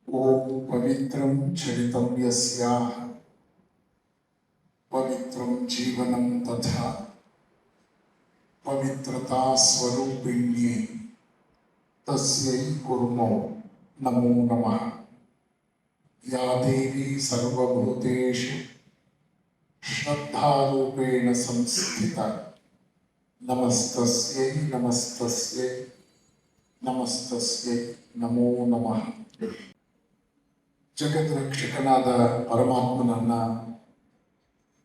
ಓಂ ಪವಿತ್ರಂ ಚರಿತಂ ಯಸ್ಯಾಃ ಪವಿತ್ರಂ ಜೀವನಂ ತಥಾ ಪವಿತ್ರತಾ ಸ್ವರೂಪಿಣ್ಯೇ ತಸ್ಯೈ ಕುರ್ಮೋ ನಮೋ ನಮಃ. ಯಾ ದೇವಿ ಸರ್ವಭೂತೇಷು ಶ್ರದ್ಧಾರೂಪೇಣ ಸಂಸ್ಥಿತ ನಮಸ್ತಸ್ಯೈ ನಮಸ್ತಸ್ಯೈ ನಮಸ್ತಸ್ಯೈ ನಮೋ ನಮಃ. ಜಗದ್ರಕ್ಷಕನಾದ ಪರಮಾತ್ಮನನ್ನ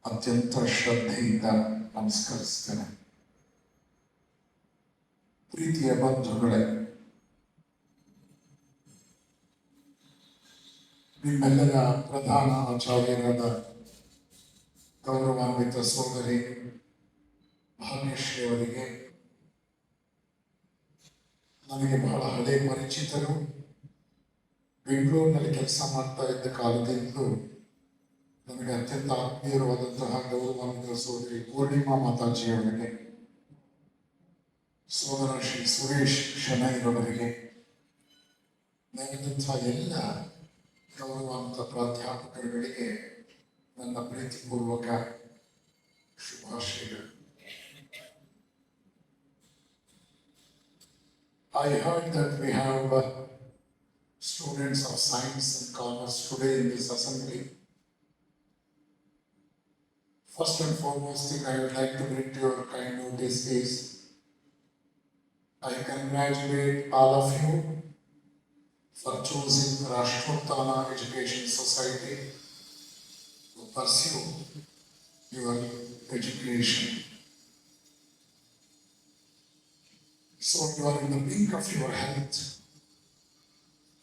ಅತ್ಯಂತ ಶ್ರದ್ಧೆಯಿಂದ ನಮಸ್ಕರಿಸ್ತೇನೆ. ಪ್ರೀತಿಯ ಬಂಧುಗಳೇ, ನಿಮ್ಮೆಲ್ಲರ ಪ್ರಧಾನ ಆಚಾರ್ಯರಾದ ಗೌರವಾನ್ವಿತ ಸೋದರಿ ಭಾಗ್ಯಶ್ರೀ ಅವರಿಗೆ ನನಗೆ ಬಹಳ ಹಳೆ ಪರಿಚಿತರು. ಬೆಂಗಳೂರಿನಲ್ಲಿ ಕೆಲಸ ಮಾಡ್ತಾ ಇದ್ದ ಕಾಲದಿಂದಲೂ ನನಗೆ ಅತ್ಯಂತ ಆತ್ಮೀಯವಾದಂತಹ ಗೌರವಾನ್ವಿತ ಸೋದರಿ ಪೂರ್ಣಿಮಾ ಮಾತಾಜಿಯವರಿಗೆ, ಸೋದರ ಶ್ರೀ ಸುರೇಶ್ ಶನೈರವರಿಗೆ, ನನಗಿಂತಹ ಎಲ್ಲ ಗೌರವಾನ್ವಿತ ಪ್ರಾಧ್ಯಾಪಕರುಗಳಿಗೆ ನನ್ನ ಪ್ರೀತಿಪೂರ್ವಕ ಶುಭಾಶಯಗಳು. I heard that we have students of science and commerce today in this assembly. First and foremost thing I would like to bring to your kind notice is I congratulate all of you for choosing Rashtrottana Education Society to pursue your education. So you are in the peak of your health.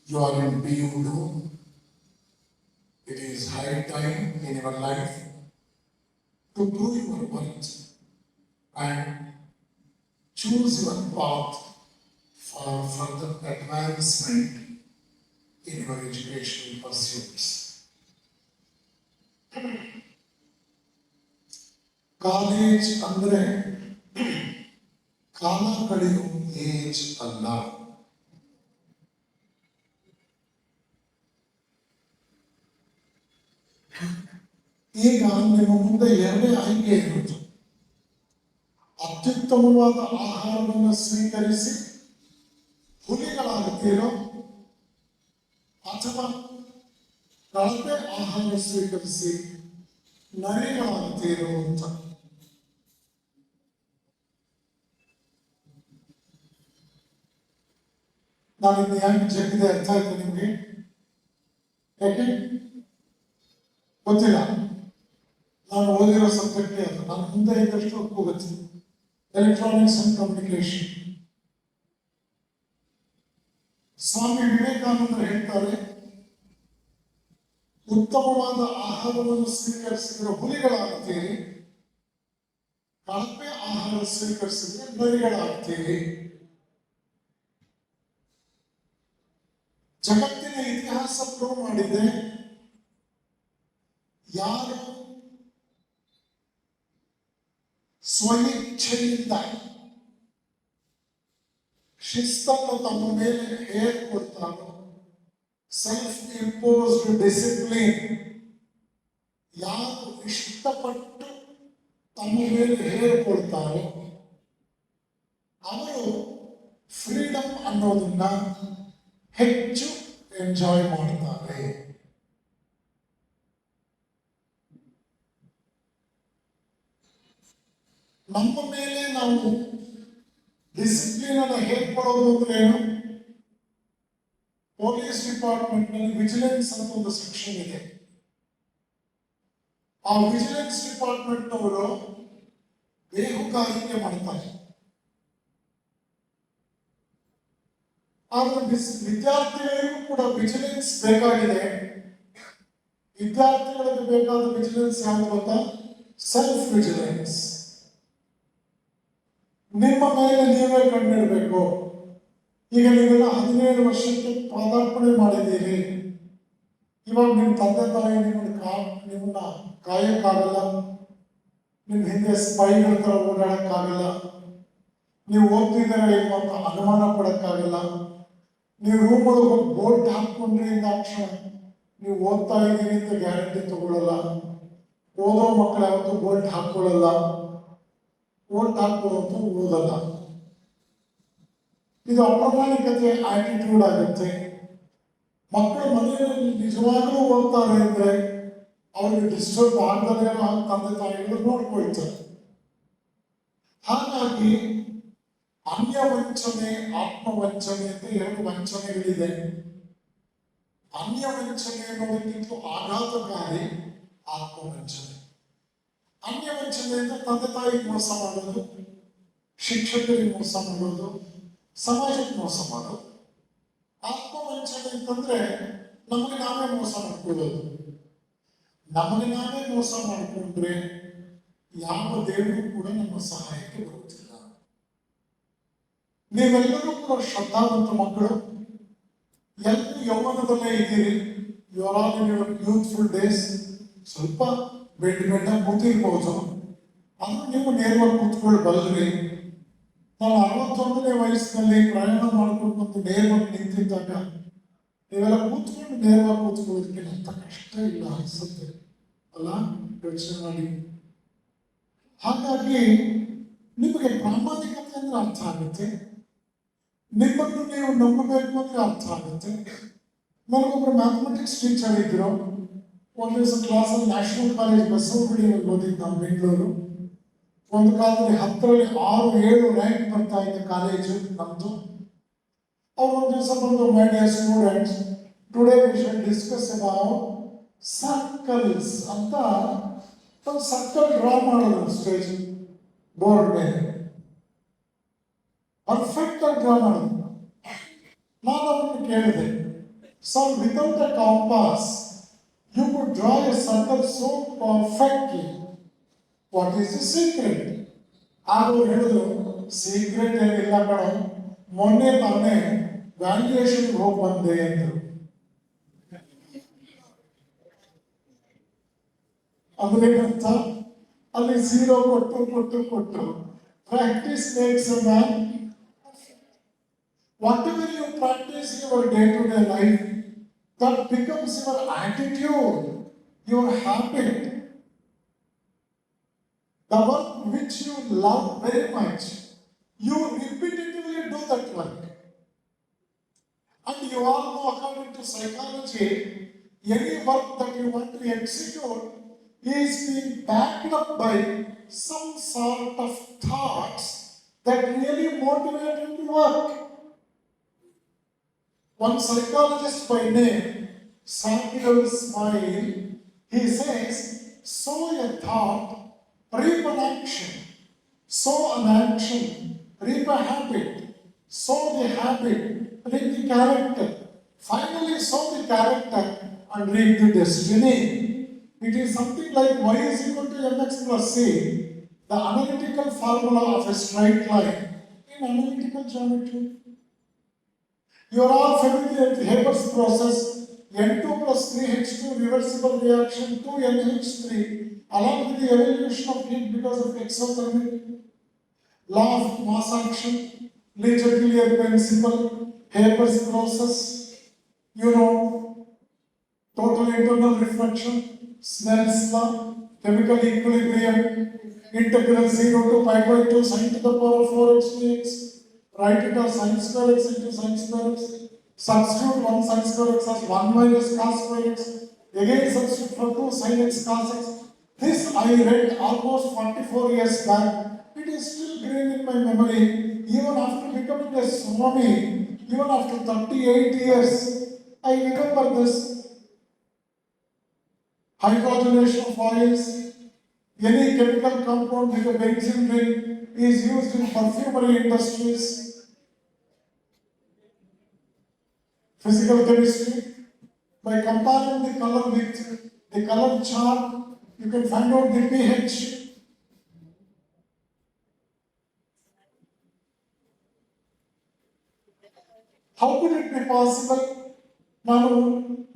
You are in BU2. It is high time in your life to prove your worth and choose your path for further advancement in your educational pursuits. College andre ಕಾಲ ಕಳೆಯೋ age ಅಲ್ಲ. ಈಗ ನಿಮ್ಮ ಮುಂದೆ ಎರಡೇ ಆಯ್ಕೆ ಇರುವುದು. ಅತ್ಯುತ್ತಮವಾದ ಆಹಾರವನ್ನು ಸ್ವೀಕರಿಸಿ ಹುಲಿಗಳಾಗುತ್ತೀರೋ ಅಥವಾ ಕಳಪೆ ಆಹಾರ ಸ್ವೀಕರಿಸಿ ನರಿಗಳಾಗುತ್ತೀರೋ ಅಂತ. ನಾನಿಂದ ಯಾಕೆ ಜಗ್ಗಿದೆ ಅರ್ಥ ಆಯ್ತು ನಿಮಗೆ? ಯಾಕೆ ಗೊತ್ತಿಲ್ಲ. ನಾನು ಓದಿರೋ ಸಬ್ಜೆಕ್ಟೇ ಅದು. ನಾನು ಮುಂದೆ ಇದ್ದಷ್ಟು ಹೋಗುತ್ತೆ. Electronics and communication. ಸ್ವಾಮಿ ವಿವೇಕಾನಂದರು ಹೇಳ್ತಾರೆ, ಉತ್ತಮವಾದ ಆಹಾರವನ್ನು ಸ್ವೀಕರಿಸಿದ್ರೆ ಹುಲಿಗಳಾಗ್ತೀರಿ, ಕಳಪೆ ಆಹಾರ ಸ್ವೀಕರಿಸಿದ್ರೆ ನರಿಗಳಾಗ್ತೀರಿ. ಜಗತ್ತಿನ ಇತಿಹಾಸ ಪ್ರೂವ್ ಮಾಡಿದೆ, ಯಾರು ಸ್ವಇಚ್ಛೆಯಿಂದ ಶಿಸ್ತನ್ನು ತಮ್ಮ ಮೇಲೆ ಹೇರ್ಕೊಡ್ತಾರೋ, ಸೆಲ್ಫ್ ಇಂಪೋಸ್ಡ್ ಡಿಸಿಪ್ಲಿನ್ ಯಾರು ಇಷ್ಟಪಟ್ಟು ತಮ್ಮ ಮೇಲೆ ಹೇರ್ಕೊಡ್ತಾರೋ ಅವರು ಫ್ರೀಡಮ್ ಅನ್ನೋದನ್ನ ಹೆಚ್ಚು ಎಂಜಾಯ್ ಮಾಡ್ತಾರೆ. ನಮ್ಮ ಮೇಲೆ ನಾವು ಡಿಸಿಪ್ಲಿನ್ ಅನ್ನು ಹೇರ್ಕೊಳ್ಳೋದು ಅಂದ್ರೆ ಏನು? ಪೊಲೀಸ್ ಡಿಪಾರ್ಟ್ಮೆಂಟ್ ನಲ್ಲಿ ವಿಜಿಲೆನ್ಸ್ ಅಂತ ಒಂದು ಸೆಕ್ಷನ್ ಇದೆ. ಆ ವಿಜಿಲೆನ್ಸ್ ಡಿಪಾರ್ಟ್ಮೆಂಟ್ ನವರು ಬೇಹುಗಾರಿಕೆ ಮಾಡ್ತಾರೆ. ಆದ್ರೆ ವಿದ್ಯಾರ್ಥಿಗಳಿಗೂ ಕೂಡ ವಿಜಿಲೆನ್ಸ್ ಬೇಕಾಗಿದೆ. ವಿದ್ಯಾರ್ಥಿಗಳಿಗೆ ಬೇಕಾದ ವಿಜಿಲೆನ್ಸ್ ಯಾವುದು ಗೊತ್ತಾ? Self vigilance. ನಿಮ್ಮ ಮೇಲೆ ನೀವೇ ಕಂಡಿಡಬೇಕು. ಈಗ ನೀವೆಲ್ಲ 17 ವರ್ಷಕ್ಕೆ ಪಾದಾರ್ಪಣೆ ಮಾಡಿದ್ದೀರಿ. ಇವಾಗ ನಿಮ್ಮ ತಂದೆ ತಾಯಿ ನಿಮ್ಮನ್ನ ಕಾಯಕ್ಕಾಗಲ್ಲ, ನಿಮ್ಮ ಹಿಂದೆ ಸ್ಪೈಗಳ ಥರ ಓಡಾಡಕ್ಕಾಗಲ್ಲ, ನೀವು ಓದ್ತಿದ್ದೀರ ಅಂತ ಅನುಮಾನ ಪಡಕ್ಕಾಗಲ್ಲ. ನೀವು ರೂಮ್ ಒಳಗೆ ಹೋಗಿ ಬೋರ್ಡ್ ಹಾಕ್ಕೊಂಡ್ರಿ ಅಂದಾಕ್ಷಣ ನೀವು ಓದ್ತಾ ಇದ್ದೀರಿ ಅಂತ ಗ್ಯಾರಂಟಿ ತಗೊಳ್ಳಲ್ಲ. ಓದೋ ಮಕ್ಕಳು ಯಾವತ್ತೂ ಬೋಲ್ಟ್ ಹಾಕೊಳ್ಳಲ್ಲ, ಬೋಲ್ಟ್ ಹಾಕೊಳ್ಳೋದು ಓದಲ್ಲ. ಇದು ಅಪ್ರಾಮಾಣಿಕತೆ ಆಟಿಟ್ಯೂಡ್ ಆಗುತ್ತೆ. ಮಕ್ಕಳು ಮನೆಯಲ್ಲಿ ನಿಜವಾಗ್ಲೂ ಓದ್ತಾರೆ ಅಂದ್ರೆ ಅವ್ರಿಗೆ ಡಿಸ್ಟರ್ಬ್ ಆಗದಲ್ಲೇ ತಂದೆ ತಾಯಿಗಳು ನೋಡ್ಕೊಳ್ತಾರೆ. ಹಾಗಾಗಿ ಅನ್ಯ ವಂಚನೆ, ಆತ್ಮವಂಚನೆ ಅಂತ ಎರಡು ವಂಚನೆಗಳಿದೆ. ಅನ್ಯ ವಂಚನೆ ಅನ್ನೋದಕ್ಕಿಂತ ಆಘಾತಕಾರಿ ಆತ್ಮವಂಚನೆ. ಅನ್ಯ ವಂಚನೆ ಅಂತ ತಂದೆ ತಾಯಿಗೆ ಮೋಸ ಮಾಡೋದು, ಶಿಕ್ಷಕರಿಗೆ ಮೋಸ ಮಾಡೋದು, ಸಮಾಜಕ್ಕೆ ಮೋಸ ಮಾಡೋದು. ಆತ್ಮವಂಚನೆ ಅಂತಂದ್ರೆ ನಮಗೆ ನಾವೇ ಮೋಸ ಮಾಡ್ಕೊಳ್ಳೋದು. ನಮಗೆ ನಾವೇ ಮೋಸ ಮಾಡಿಕೊಂಡ್ರೆ ಯಾವ ದೇವರು ಕೂಡ ನಮ್ಮ ಸಹಾಯಕ್ಕೆ ಬರುತ್ತಿಲ್ಲ. ನೀವೆಲ್ಲರೂ ಕೂಡ ಶ್ರದ್ಧಾವಂತ ಮಕ್ಕಳು, ಎಲ್ಲರೂ ಯೌವನದಲ್ಲೇ ಇದ್ದೀರಿ. You are all in your youthful days. ಸ್ವಲ್ಪ ಬೆಡ್ಡ ಕೂತಿರ್ಬೋದು, ಆದ್ರೂ ನೀವು ನೇರವಾಗಿ ಕೂತ್ಕೊಳ್ಬಲ್ರಿ. ನಾನು 61ನೇ ವಯಸ್ಸಿನಲ್ಲಿ ಪ್ರಯಾಣ ಮಾಡ್ಕೊಂಡು ಬಂದು ನೇರವಾಗಿ ನಿಂತಿದ್ದಾಗ ನೀವೆಲ್ಲ ಕೂತ್ಕೊಂಡು ನೇರವಾಗಿ ಕೂತ್ಕೊಳ್ಳೋದಕ್ಕೆ ಅಂತ ಕಷ್ಟ ಇಲ್ಲ ಅನ್ಸುತ್ತೆ ಅಲ್ಲ? ಯೋಚನೆ ಮಾಡಿ. ಹಾಗಾಗಿ ನಿಮಗೆ ಪ್ರಾಮಾಣಿಕತೆ ಅಂದ್ರೆ ಅರ್ಥ ಆಗುತ್ತೆ, ನಿಮ್ಮನ್ನು ನೀವು ನಂಬಬೇಕು ಅಂದ್ರೆ ಅರ್ಥ ಆಗುತ್ತೆ. ನನಗೊಬ್ಬರು ಮ್ಯಾಥಮೆಟಿಕ್ಸ್ ಟೀಚರ್ ಇದ್ರು. ಒಂದು ದಿವಸ ಕ್ಲಾಸಲ್ಲಿ ನ್ಯಾಷನಲ್ ಕಾಲೇಜ್ ಬಸವನಗುಡಿಯಲ್ಲಿ ಓದಿದ್ದು ನಾವು ಬೆಂಗಳೂರು. ಒಂದು ಕಾಲದಲ್ಲಿ 10ರಲ್ಲಿ 6-7 ರ್ಯಾಂಕ್ ಬರ್ತಾ ಇದ್ದ ಕಾಲೇಜು ನಮ್ದು. ಅವ್ರು ಒಂದು ದಿವಸ ಬಂದು, my dear students, today we should discuss about circles ಅಂತ ಒಂದು ಸರ್ಕಲ್ ಡ್ರಾ ಮಾಡೋದು ಸ್ಟೇಜ್ ಬೋರ್ಡ್ ಮೇಲೆ. ಪರ್ಫೆಕ್ಟ್ ಆಗಿ ಡ್ರಾ ಮಾಡೋದು. ನಾನು ಅವರನ್ನು ಕೇಳಿದೆ, sir, without a compass you could draw a circle so perfectly. What is the secret? ಅವರು ಹೇಳಿದ್ರು, ಸೀಕ್ರೆಟ್ ಏನಿಲ್ಲ ಕಣ, ಮೊನ್ನೆ ತಾನೇ ವ್ಯಾಲ್ಯೂಯೇಷನ್ ಹೋಗಿ ಬಂದೆ ಅಂದರು. ಅದೇನಂತ, ಅಲ್ಲಿ 0 ಕೊಟ್ಟು practice makes a man. Whatever you practice in your day to day life, that becomes your attitude, your habit. The work which you love very much, you repeatedly do that work. And you all know, according to psychology, any work that you want to execute is being backed up by some sort of thoughts that really motivate you to work. One psychologist by name Samuel Smile, he says, sow a thought, reap an action. Sow an action, reap a habit. Sow the habit, reap the character. Finally, sow the character and reap the destiny. It is something like y is equal to mx plus c, the analytical formula of a straight line in analytical geometry. You are all familiar with Haber's process, N2 plus 3H2 reversible reaction 2NH3, along with the evolution of heat because of exothermic, law of mass action, Leger-Killier principle, Haber's process, you know, total internal reflection, Snell's law, chemical equilibrium, integral 0 to pi by 2 sin to the power of 4x dx. Write it as sin square x into sin square x. Substitute 1 sin square x as 1 minus cos square x. Again substitute for 2 sin x cos x. This I read almost 44 years back. It is still green in my memory. Even after becoming a Swami, even after 38 years, I remember this. Hydrogenation of oils, any chemical compound with a benzene ring is used in perfumery industries. Physical chemistry, by comparing the color with the color chart, you can find out the pH. How could it be possible? ನಾನು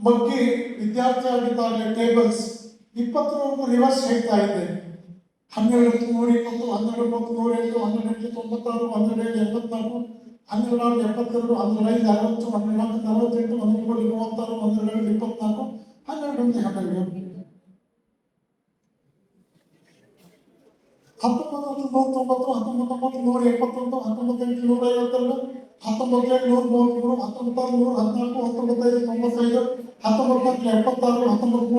ಬಗ್ಗೆ ವಿದ್ಯಾರ್ಥಿ ಆಗಿದ್ದಾಗಲೇ tables 20 reverse ಹೇಳ್ತಾ ಇದ್ದೆ. 12 120, 12 108, 12 96, 12 84, 1272, 1260, 1248, 1,36,36, 1224, 1212. 1999, 1971, 1952, 1953, 1914, 1995, 1976, 1977,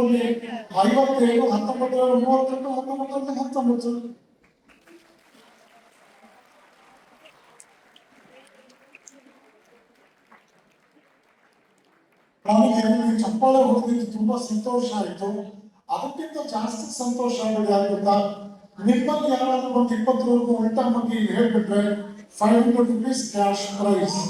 1938, 1939. ನನಗೆ ನೀವು ಚಪ್ಪಾಳೆ ಹೊಡೆದಿದ್ದು ತುಂಬಾ ಸಂತೋಷ ಆಯಿತು. ಅದಕ್ಕಿಂತ ಜಾಸ್ತಿ ಸಂತೋಷ ಆಗೋದು ಯಾರು ಗೊತ್ತಾ? ನಿಮ್ಮಲ್ಲಿ ಯಾರಾದ್ರೂ ಒಂದು 20 ಉಲ್ಟಾ ಬಗ್ಗೆ ಹೇಳ್ಬಿಟ್ರೆ 500 rupees ಕ್ಯಾಶ್ ಪ್ರೈಸ್.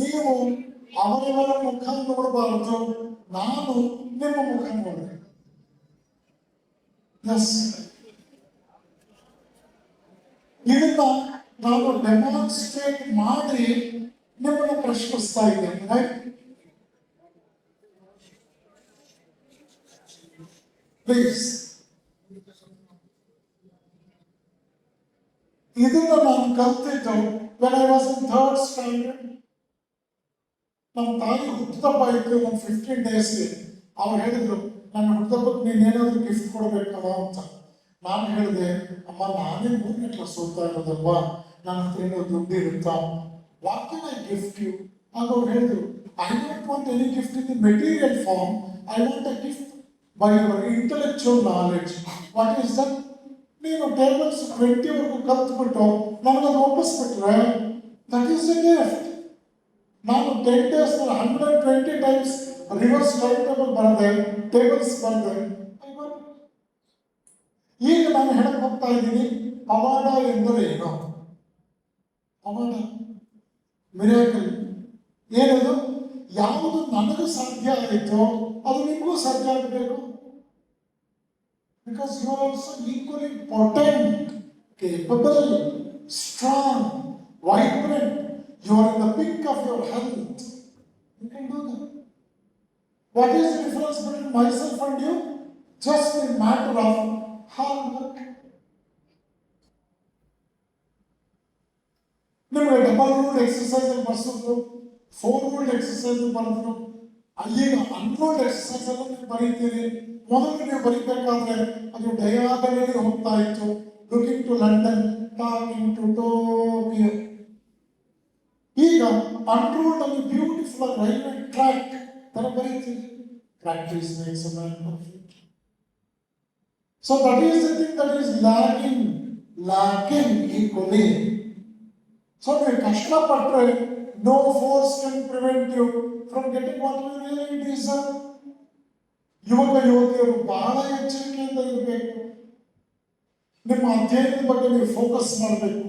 ನೀವು ಅವರವರ ಮುಖ ನೋಡಬಾರದು, ನಾನು ನಿಮ್ಮ ಮುಖ ನೋಡಬೇಕು. ಎಸ್, ಇದನ್ನ ನಾನು ಡೆಮಾನ್ಸ್ಟ್ರೇಟ್ ಮಾಡಿ ನಿಮ್ಮನ್ನು ಪ್ರಶ್ನಿಸ್ತಾ ಇದ್ದೇನೆ. ರೈಟ್? ಪ್ಲೀಸ್, ಇದನ್ನ ನಾನು ಕಲ್ತಿದ್ದು when I was in 3rd standard. ನಮ್ಮ ತಾಯಿ ಹುಟ್ಟುಹಬ್ಬ ಇತ್ತು ಒಂದು 15 ಡೇಸ್ಗೆ. ಅವ್ರು ಹೇಳಿದ್ರು, ನನ್ನ ಹುಟ್ಟುಹಬ್ಬಕ್ಕೆ ನೀನೇನಾದ್ರೂ ಗಿಫ್ಟ್ ಕೊಡಬೇಕಲ್ಲ ಅಂತ. ನಾನು ಹೇಳಿದೆ, ಅಮ್ಮ ನಾನೇ 3ನೇ ಕ್ಲಾಸ್ ಓದ್ತಾ ಇರೋದಲ್ವಾ, ನನ್ನ ಹತ್ರ ಏನೋ ದುಡ್ಡು ಇರುತ್ತಾ, what can I gift you? ಆಗ ಅವ್ರು ಹೇಳಿದ್ರು, I don't want any gift in the material form, I want a gift by your intellectual knowledge. What is that? ನೀನು ಟೇಬಲ್ಸ್ 20ವರೆಗೂ ಕಲ್ತ್ಬಿಟ್ಟು ನನಗದು ಒಪ್ಪಿಸ್ಬಿಟ್ರೆ ದಟ್ ಈಸ್ ಎ ಗಿಫ್ಟ್. ನಾನು 10 days 120 times reverse time table ಬರೆದೆ, ಟೇಬಲ್ಸ್ ಬರೆದೆ. ಈಗ ನಾನು ಹೇಳಕ್ ಹೋಗ್ತಾ ಇದ್ದೀನಿ, ಪವಾಡ ಎಂದರೆ ಏನು? ಪವಾಡ, ಮಿರಾಕಲ್ ಏನದು? ಯಾವುದು ನನಗೂ ಸಾಧ್ಯ ಆಯಿತೋ ಅದು ನಿಮಗೂ ಸಾಧ್ಯ ಆಗಬೇಕು. Because you are also equally potent, capable, strong, vibrant. You are in the peak of your health. You can do that. What is the difference between myself and you? Just a matter of hard work. ನಿಮಗೆ double ruled exercise ಬರ್ಸಿದ್ರು, 4 ruled exercise ಬರೆದ್ರು. ಈಗ unruled exercise ಎಲ್ಲ ನೀವು ಬರೀತೀರಿ. ಮೊದಲು ನೀವು ಬರೀಬೇಕಾದ್ರೆ ಅದು diagonally ಹೋಗ್ತಾ ಇತ್ತು, looking to London, talking to Tokyo. ಈಗ ಅನ್ರೂಲ್ಡ್ ಅಲ್ಲಿ ಬ್ಯೂಟಿಫುಲ್ ರೈಲ್ವೆ ಟ್ರ್ಯಾಕ್ ತರ ಬರೀತೀರಿ. Practice makes a man perfect. So that is the thing that is lacking equally. So ನೀವು ಕಷ್ಟಪಟ್ಟರೆ no force can prevent you from getting what you really deserve. ಯುವಕ ಯುವತಿಯರು ಬಹಳ ಎಚ್ಚರಿಕೆಯಿಂದ ಇರಬೇಕು. ನಿಮ್ಮ ಅಧ್ಯಯನದ ಬಗ್ಗೆ ನೀವು ಫೋಕಸ್ ಮಾಡಬೇಕು,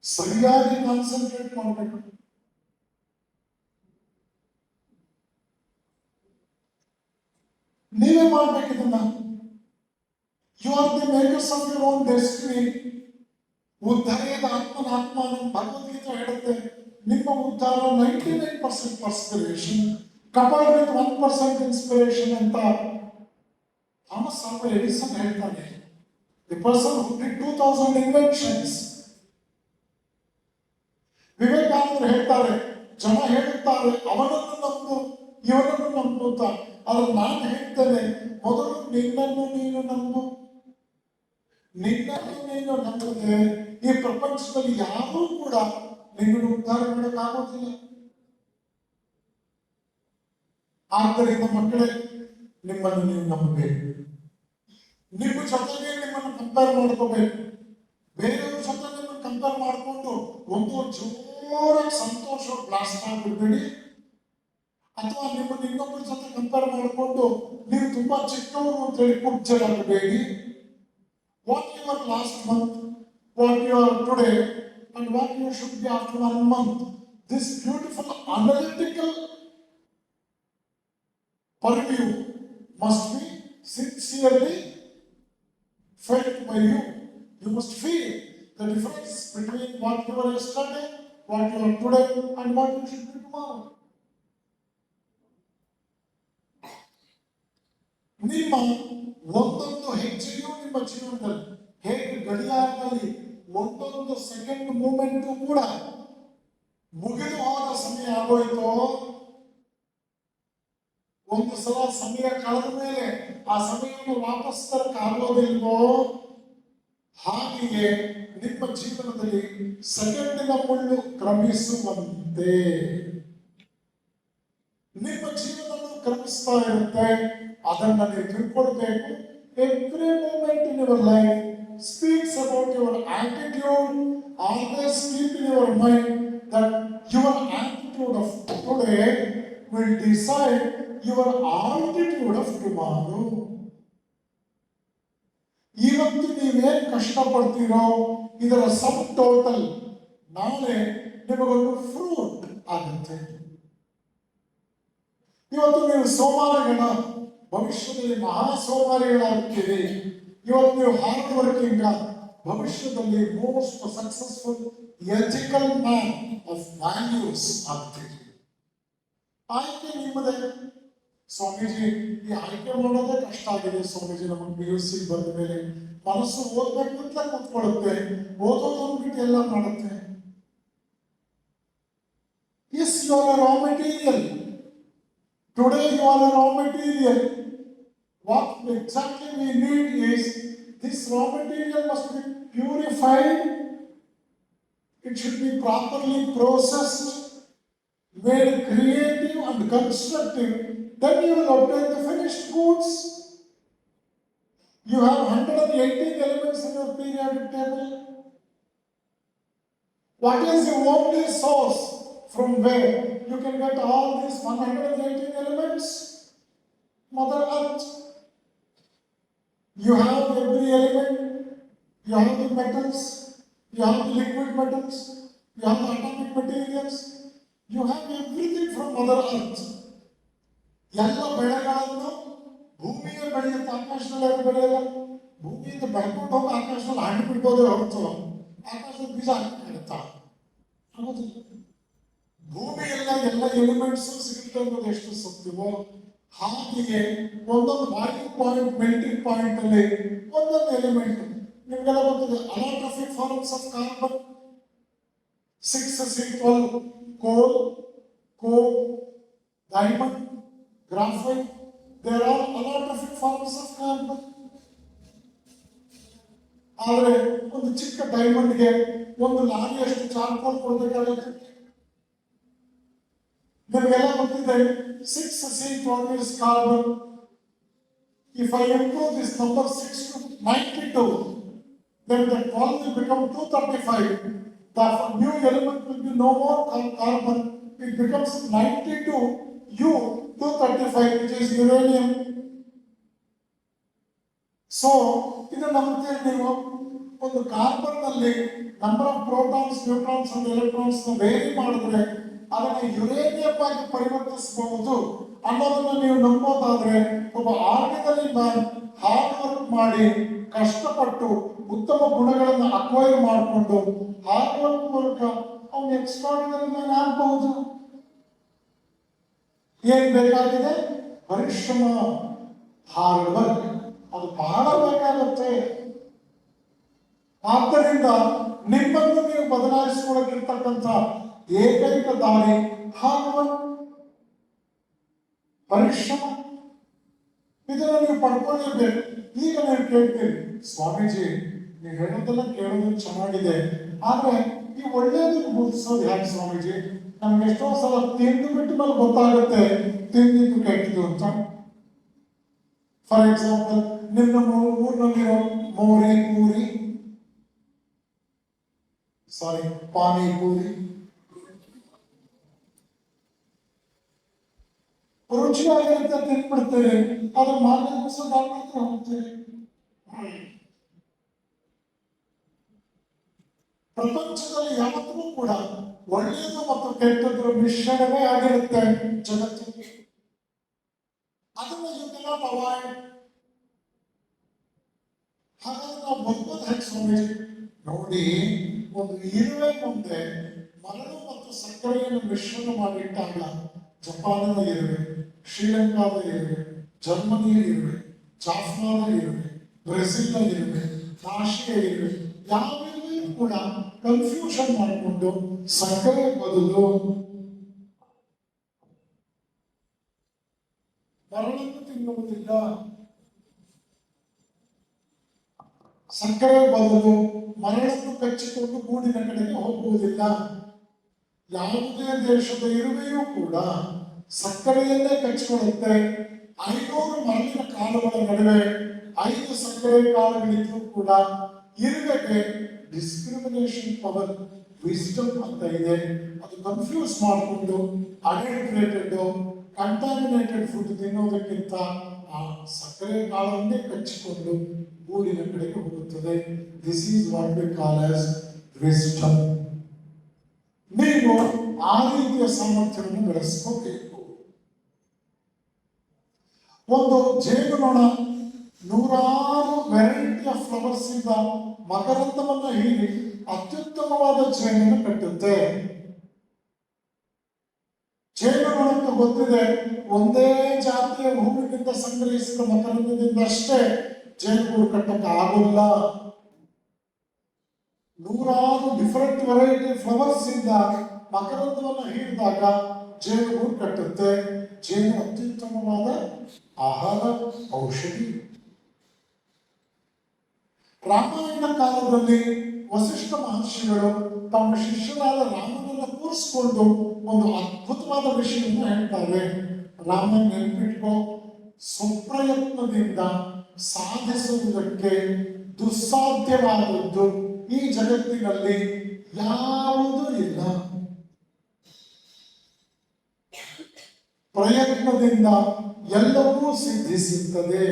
ಸರಿಯಾಗಿ ಕಾನ್ಸಂಟ್ರೇಟ್ ಮಾಡಬೇಕು. ನೀವೇ ಮಾಡಬೇಕಿದನ್ನ. You are the makers of your own destiny. ಉದ್ಧಾರದ ಆತ್ಮನ ಭಗವದ್ಗೀತೆ ಹೇಳುತ್ತೆ, ನಿಮ್ಮ ಉದ್ಧಾರ 99% ಪರ್ಸ್ಪಿರೇಷನ್ coupled with 1% inspiration ಅಂತ ಥಾಮಸ್ ಆಲ್ವಾ ಎಡಿಸನ್ ಹೇಳ್ತಾನೆ. The person who did 2000 inventions. ವಿವೇಕಾನಂದರು ಹೇಳ್ತಾರೆ, ಜನ ಹೇಳುತ್ತಾರೆ ಅವನನ್ನು ನಂಬು ಇವನನ್ನು ನಂಬು ಅಂತ. ಆದ್ರೆ ನಾನು ಹೇಳ್ತೇನೆ, ಮೊದಲು ನಿನ್ನನ್ನು ನೀನು ನಂಬು. ನಿನ್ನನ್ನು ನೀನು ನಂಬದೆ ಈ ಪ್ರಪಂಚದಲ್ಲಿ ಯಾರೂ ಕೂಡ ನಿನ್ನನ್ನು ಉದ್ಧಾರ ಮಾಡೋಕ್ಕಾಗೋದಿಲ್ಲ. ಆದ್ದರಿಂದ ಮಕ್ಕಳೇ, ನಿಮ್ಮನ್ನು ನೀವು ನಂಬಬೇಕು. ನಿಮ್ಮ ಜೊತೆಗೆ ನಿಮ್ಮನ್ನು ಕಂಪೇರ್ ಮಾಡ್ಕೋಬೇಕು. ಬೇರೆಯವ್ರ ಜೊತೆ ನಿಮ್ಮನ್ನು ಕಂಪೇರ್ ಮಾಡಿಕೊಂಡು ಒಂದು ಜೋರಾಗಿ ಸಂತೋಷ ಬ್ಲಾಸ್ಟ್ ಆಗ್ಬಿಡ್ಬೇಡಿ. ಅಥವಾ ನಿಮ್ಮನ್ನು ಇನ್ನೊಬ್ಬರ ಜೊತೆ ಕಂಪೇರ್ ಮಾಡಿಕೊಂಡು ನೀವು ತುಂಬಾ ಚಿಕ್ಕವರು ಅಂತ ಹೇಳಿ ಕುಚ್ಚರಾಗಬೇಡಿ. What you are last month, what you are today, and what you should be after 1 month. This beautiful analytical purview must be sincerely felt by you. You must feel the difference between what you were yesterday, what you are today, and what you should be tomorrow. ನಿಮ್ಮ ಒಂದೊಂದು ಹೆಜ್ಜೆಯೂ ನಿಮ್ಮ ಜೀವನದಲ್ಲಿ ಹೇಗೆ ಗಡಿಯಾರದಲ್ಲಿ ಒಂದೊಂದು second moment ಕೂಡ ಮುಗಿದು ಹೋದ ಸಮಯ ಆಗೋಯ್ತೋ, ಒಂದು ಸಲ ಸಮಯ ಕಳೆದ ಮೇಲೆ ಆ ಸಮಯವನ್ನು ವಾಪಸ್ ತರಕ್ಕೆ ಆಗೋದಿಲ್ವೋ, ಹಾಗೆಯೇ ನಿಮ್ಮ ಜೀವನದಲ್ಲಿ ಸೆಕೆಂಡಿನ ಮುಳ್ಳು ಕ್ರಮಿಸುವಂತೆ ನಿಮ್ಮ ಜೀವನವನ್ನು ಕ್ರಮಿಸ್ತಾ ಇರುತ್ತೆ. ಅದನ್ನ ನೀವು ತಿಳ್ಕೊಳ್ಬೇಕು. Every moment in your life speaks about your attitude. Always keep in your mind that your attitude of today will decide your altitude of tomorrow. ಇವತ್ತು ನೀವೇನ್ ಕಷ್ಟಪಡ್ತೀರೋ ಇದರ ಸಮ್ ಟೋಟಲ್ ನಾಳೆ ನಿಮಗೊಂದು ಫ್ರೂಟ್ ಆಗುತ್ತೆ. ಇವತ್ತು ನೀವು ಸೋಮಾರಿಗಳ ಭವಿಷ್ಯದಲ್ಲಿ ಮಹಾ ಸೋಮಾರಿಗಳಾಗುತ್ತೀರಿ. ಇವತ್ತು ನೀವು ಹಾರ್ಡ್ ವರ್ಕಿಂಗ್ ಭವಿಷ್ಯದಲ್ಲಿ most successful ethical man of values ಆಗ್ತೀರಿ. ಆಯ್ಕೆ ನಿಮ್ಮದೇ. ಸ್ವಾಮೀಜಿ, ಈ ಆಯ್ಕೆ ಮಾಡೋದೇ ಕಷ್ಟ ಆಗಿದೆ ಸ್ವಾಮೀಜಿ. ನಮಗೆ PUC ಬಂದ ಮೇಲೆ ಮನಸ್ಸು ಓದ್ಬೇಕು ಅಂತ ಕೂತ್ಕೊಳ್ಳುತ್ತೆ, ಓದೋದನ್ನು ಬಿಟ್ಟು ಎಲ್ಲ ಮಾಡುತ್ತೆ. Yes, you are a raw material. Today you are a raw material. What exactly we need is this raw material must be purified. It should be properly processed, made creative and constructive. Then you will obtain the finished goods. You have 118 elements in your periodic table. What is the only source from where you can get all these 118 elements? Mother Earth. You have every element. You have the metals. You have the liquid metals. You have the atomic materials. You have everything from Mother Earth. ಎಲ್ಲ ಬೆಳೆಗಳನ್ನು ಭೂಮಿಯ ಬೆಳೆಯುತ್ತೆ, ಆಕಾಶದಲ್ಲಿ ಯಾರು ಬೆಳೆಯಲ್ಲ. ಭೂಮಿಯಿಂದ ಬೆಳ್ಕೊಂಡು ಹೋಗಿ ಆಕಾಶದಲ್ಲಿ ಹಣ್ಣು ಬಿಡ್ಬೋದೇ ಹೊರತು ಆಕಾಶದಲ್ಲಿ ಬೀಜ ಹಾಕಿಬಿಡುತ್ತಾ? ಭೂಮಿಯೆಲ್ಲ ಎಲ್ಲ ಎಲಿಮೆಂಟ್ಸ್ ಸಿಗುತ್ತೆ ಅನ್ನೋದು ಎಷ್ಟು ಸತ್ಯವೋ ಹಾಗೆಯೇ ಒಂದೊಂದು ಬಾಯ್ಲಿಂಗ್ ಪಾಯಿಂಟ್, ಮೆಲ್ಟಿಂಗ್ ಪಾಯಿಂಟ್ ಅಲ್ಲಿ ಒಂದೊಂದು ಎಲಿಮೆಂಟ್ ನಿಮಗೆಲ್ಲ ಗೊತ್ತಿದೆ. Allotropic forms of carbon 6C12, coal, coke, diamond, graphite. There are allotropic forms of carbon. ಆದರೆ ಒಂದು ಚಿಕ್ಕ ಡೈಮಂಡ್ಗೆ ಒಂದು ಲಾರಿಯಷ್ಟು ಚಾರ್ಕೋಲ್ ಕೊಡಬೇಕಾಗುತ್ತೆ. ನಿಮಗೆಲ್ಲ ಗೊತ್ತಿದೆ 6C12 is carbon. If I improve this number 6 to 92, then the 12 will become 235. The new element will be no more carbon. It becomes 92U235, which is uranium. So, ಇದು ನಮಗೆ ನೀವು ಒಂದು ಕಾರ್ಬನ್ ನಲ್ಲಿ number of protons, neutrons and electrons vary ಮಾಡಿದ್ರೆ ಅದನ್ನು uranium ಆಗಿ ಪರಿವರ್ತಿಸಬಹುದು ಅನ್ನೋದನ್ನು ನೀವು ನಂಬೋದಾದ್ರೆ, ಒಬ್ಬ ಆರ್ಮಿನಲ್ಲಿ ಹಾರ್ಡ್ ವರ್ಕ್ ಮಾಡಿ ಕಷ್ಟಪಟ್ಟು ಉತ್ತಮ ಗುಣಗಳನ್ನು ಅಕ್ವೈರ್ ಮಾಡಿಕೊಂಡು ಹಾರ್ಡ್ ವರ್ಕ್ ಮೂಲಕ ಅವನು ಎಕ್ಸ್ಟ್ರಾರ್ಡಿನರಿ ಮ್ಯಾನ್ ಆಗಬಹುದು. ಏನ್ ಬೇಕಾಗಿದೆ? ಪರಿಶ್ರಮ, ಹಾರ್ಡ್ ವರ್ಕ್, ಅದು ಬಹಳ ಬೇಕಾಗುತ್ತೆ. ಆದ್ದರಿಂದ ನಿಮ್ಮನ್ನು ನೀವು ಬದಲಾಯಿಸಿಕೊಳ್ಳಕ್ಕಿರ್ತಕ್ಕಂಥ ಏಕೈಕ ದಾರಿ ಹಾರ್ಡ್ ವರ್ಕ್, ಪರಿಶ್ರಮ. ಇದನ್ನು ನೀವು ಪಡ್ಕೊಳ್ಳೇಬೇಕು. ಈಗ ನೀವು ಕೇಳ್ತೀರಿ, ಸ್ವಾಮೀಜಿ ನೀವು ಹೇಳೋದೆಲ್ಲ ಕೇಳೋದು ಚೆನ್ನಾಗಿದೆ, ಆದ್ರೆ ಈ ಒಳ್ಳೇದನ್ನು ಗುರುತಿಸೋದು ಹೇಗೆ ಸ್ವಾಮೀಜಿ? ನಮ್ಗೆ ಎಷ್ಟೋ ಸಲ ತಿಂದು ಬಿಟ್ಟು ಮೇಲೆ ಗೊತ್ತಾಗುತ್ತೆ ತಿಂದಿದ್ದು ಕೆಟ್ಟಿದ್ದು ಅಂತ. ಫಾರ್ ಎಕ್ಸಾಂಪಲ್, ನಿಮ್ಮ ಊರಿನಲ್ಲಿರೋ ಪಾನಿಪೂರಿ ರುಚಿಯಾಗಿರುತ್ತೆ, ತಿನ್ಬಿಡ್ತೇವೆ. ಅದ್ರ ಮಾರ್ಗ ಹೋಗ್ತೇವೆ. ಪ್ರಪಂಚದಲ್ಲಿ ಯಾವತ್ತೂ ಕೂಡ ಒಳ್ಳೆಯದು ಮತ್ತು ಕೆಟ್ಟದ್ದು ಮಿಶ್ರಣವೇ ಆಗಿರುತ್ತೆ ಜಗತ್ತಿಗೆ. ಅದನ್ನು ಯು ಕೆನಾಟ್ ಅವಾಯ್ಡ್. ಹಾಗಾಗಿ ನಾವು ಬದುಕೋದು ಹೇಗೆ ಸ್ವಾಮೀಜಿ? ನೋಡಿ, ಒಂದು ಇರುವೆ ಮುಂದೆ ಮರಳು ಮತ್ತು ಸಕ್ಕರೆಯನ್ನು ಮಿಶ್ರಣ ಮಾಡಿಟ್ಟಾಗ ಜಪಾನಿನ ಇರುವೆ, ಶ್ರೀಲಂಕಾದ ಇರುವೆ, ಜರ್ಮನಿಯ ಇರುವೆ, ಜಾಫ್ನಾದಲ್ಲಿರುವೆ, ಬ್ರೆಜಿಲ್ನಲ್ಲಿರುವೆ, ಕಾಶಿಯಲ್ಲಿರುವೆ, ಯಾವೆಲ್ಲೂ ಕೂಡ ಕನ್ಫ್ಯೂಷನ್ ಮಾಡಿಕೊಂಡು ಸಕ್ಕರೆ ಬದಲು ಮರಳನ್ನು ತಿನ್ನುವುದಿಲ್ಲ, ಸಕ್ಕರೆ ಬದಲು ಮರಳನ್ನು ಕಚ್ಚಿಕೊಂಡು ಗೂಡಿನ ಕಡೆಗೆ ಹೋಗುವುದಿಲ್ಲ. ಯಾವುದೇ ದೇಶದ ಇರುವೆಯೂ ಕೂಡ ಸಕ್ಕರೆಯನ್ನೇ ಕಚ್ಚಿಕೊಳ್ಳುತ್ತೆ. 500 ಮರಳಿನ ಕಾಳುಗಳ ನಡುವೆ 5 ಸಕ್ಕರೆ ಕಾಳುಗಳಿದ್ರೂ ಕೂಡ ಇರುವೆಗೆ ಡಿಸ್ಕ್ರಿಮಿನೇಷನ್ ಪವರ್, ವಿಸ್ಡಮ್ ಅಂತ ಇದೆ. ಅದು ಕನ್ಫ್ಯೂಸ್ ಮಾಡಿಕೊಂಡು ಅಡಲ್ಟ್ರೇಟೆಡ್ ಕಂಟಾಮಿನೇಟೆಡ್ ಫುಡ್ ತಿನ್ನೋದಕ್ಕಿಂತ ಆ ಸಕ್ಕರೆ ಕಾಳನ್ನೇ ಕಚ್ಚಿಕೊಂಡು ಗೂಡಿನ ಕಡೆಗೆ ಹೋಗುತ್ತದೆ. This is what we call as wisdom. ನೀವು ಆ ರೀತಿಯ ಸಾಮರ್ಥ್ಯವನ್ನು ಬೆಳೆಸ್ಕೋಬೇಕು. ಒಂದು ಜೇನುನೊಣ 100 ವೆರೈಟಿ ಆಫ್ ಫ್ಲವರ್ಸ್ ಇಂದ ಮಕರಂದವನ್ನು ಹೀರಿ ಅತ್ಯುತ್ತಮವಾದ ಜೇನನ್ನು ಕಟ್ಟುತ್ತೆ. ಜೇನುನೊಣಕ್ಕೆ ಗೊತ್ತಿದೆ, ಒಂದೇ ಜಾತಿಯ ಹೂವಿನಿಂದ ಸಂಗ್ರಹಿಸಿದ ಮಕರಂದದಿಂದ ಅಷ್ಟೇ ಜೇನುಗೂಡು ಕಟ್ಟಕ್ಕೆ ಆಗೋಲ್ಲ. 100 ಡಿಫರೆಂಟ್ ವೆರೈಟಿ ಫ್ಲವರ್ಸ್ ಇಂದ ಮಕರಂದವನ್ನು ಹೀರಿದಾಗ ಜೇನುಗೂಡು ಕಟ್ಟುತ್ತೆ. ಜೇನು ಅತ್ಯುತ್ತಮವಾದ ಆಹಾರ, ಔಷಧಿ. ರಾಮಾಯಣ ಕಾಲದಲ್ಲಿ ವಸಿಷ್ಠ ಮಹರ್ಷಿಗಳು ತಮ್ಮ ಶಿಷ್ಯನಾದ ರಾಮನನ್ನು ಕೂರಿಸಿಕೊಂಡು ಒಂದು ಅದ್ಭುತವಾದ ವಿಷಯವನ್ನು ಹೇಳ್ತಾರೆ. ರಾಮನ ನೆನಪಿಟ್ಕೋ, ಸ್ವಪ್ರಯತ್ನದಿಂದ ಸಾಧಿಸುವುದಕ್ಕೆ ದುಸ್ಸಾಧ್ಯವಾದದ್ದು ಈ ಜಗತ್ತಿನಲ್ಲಿ ಯಾವುದೂ ಇಲ್ಲ. ಪ್ರಯತ್ನದಿಂದ ಎಲ್ಲವೂ ಸಿದ್ಧಿಸುತ್ತದೆ.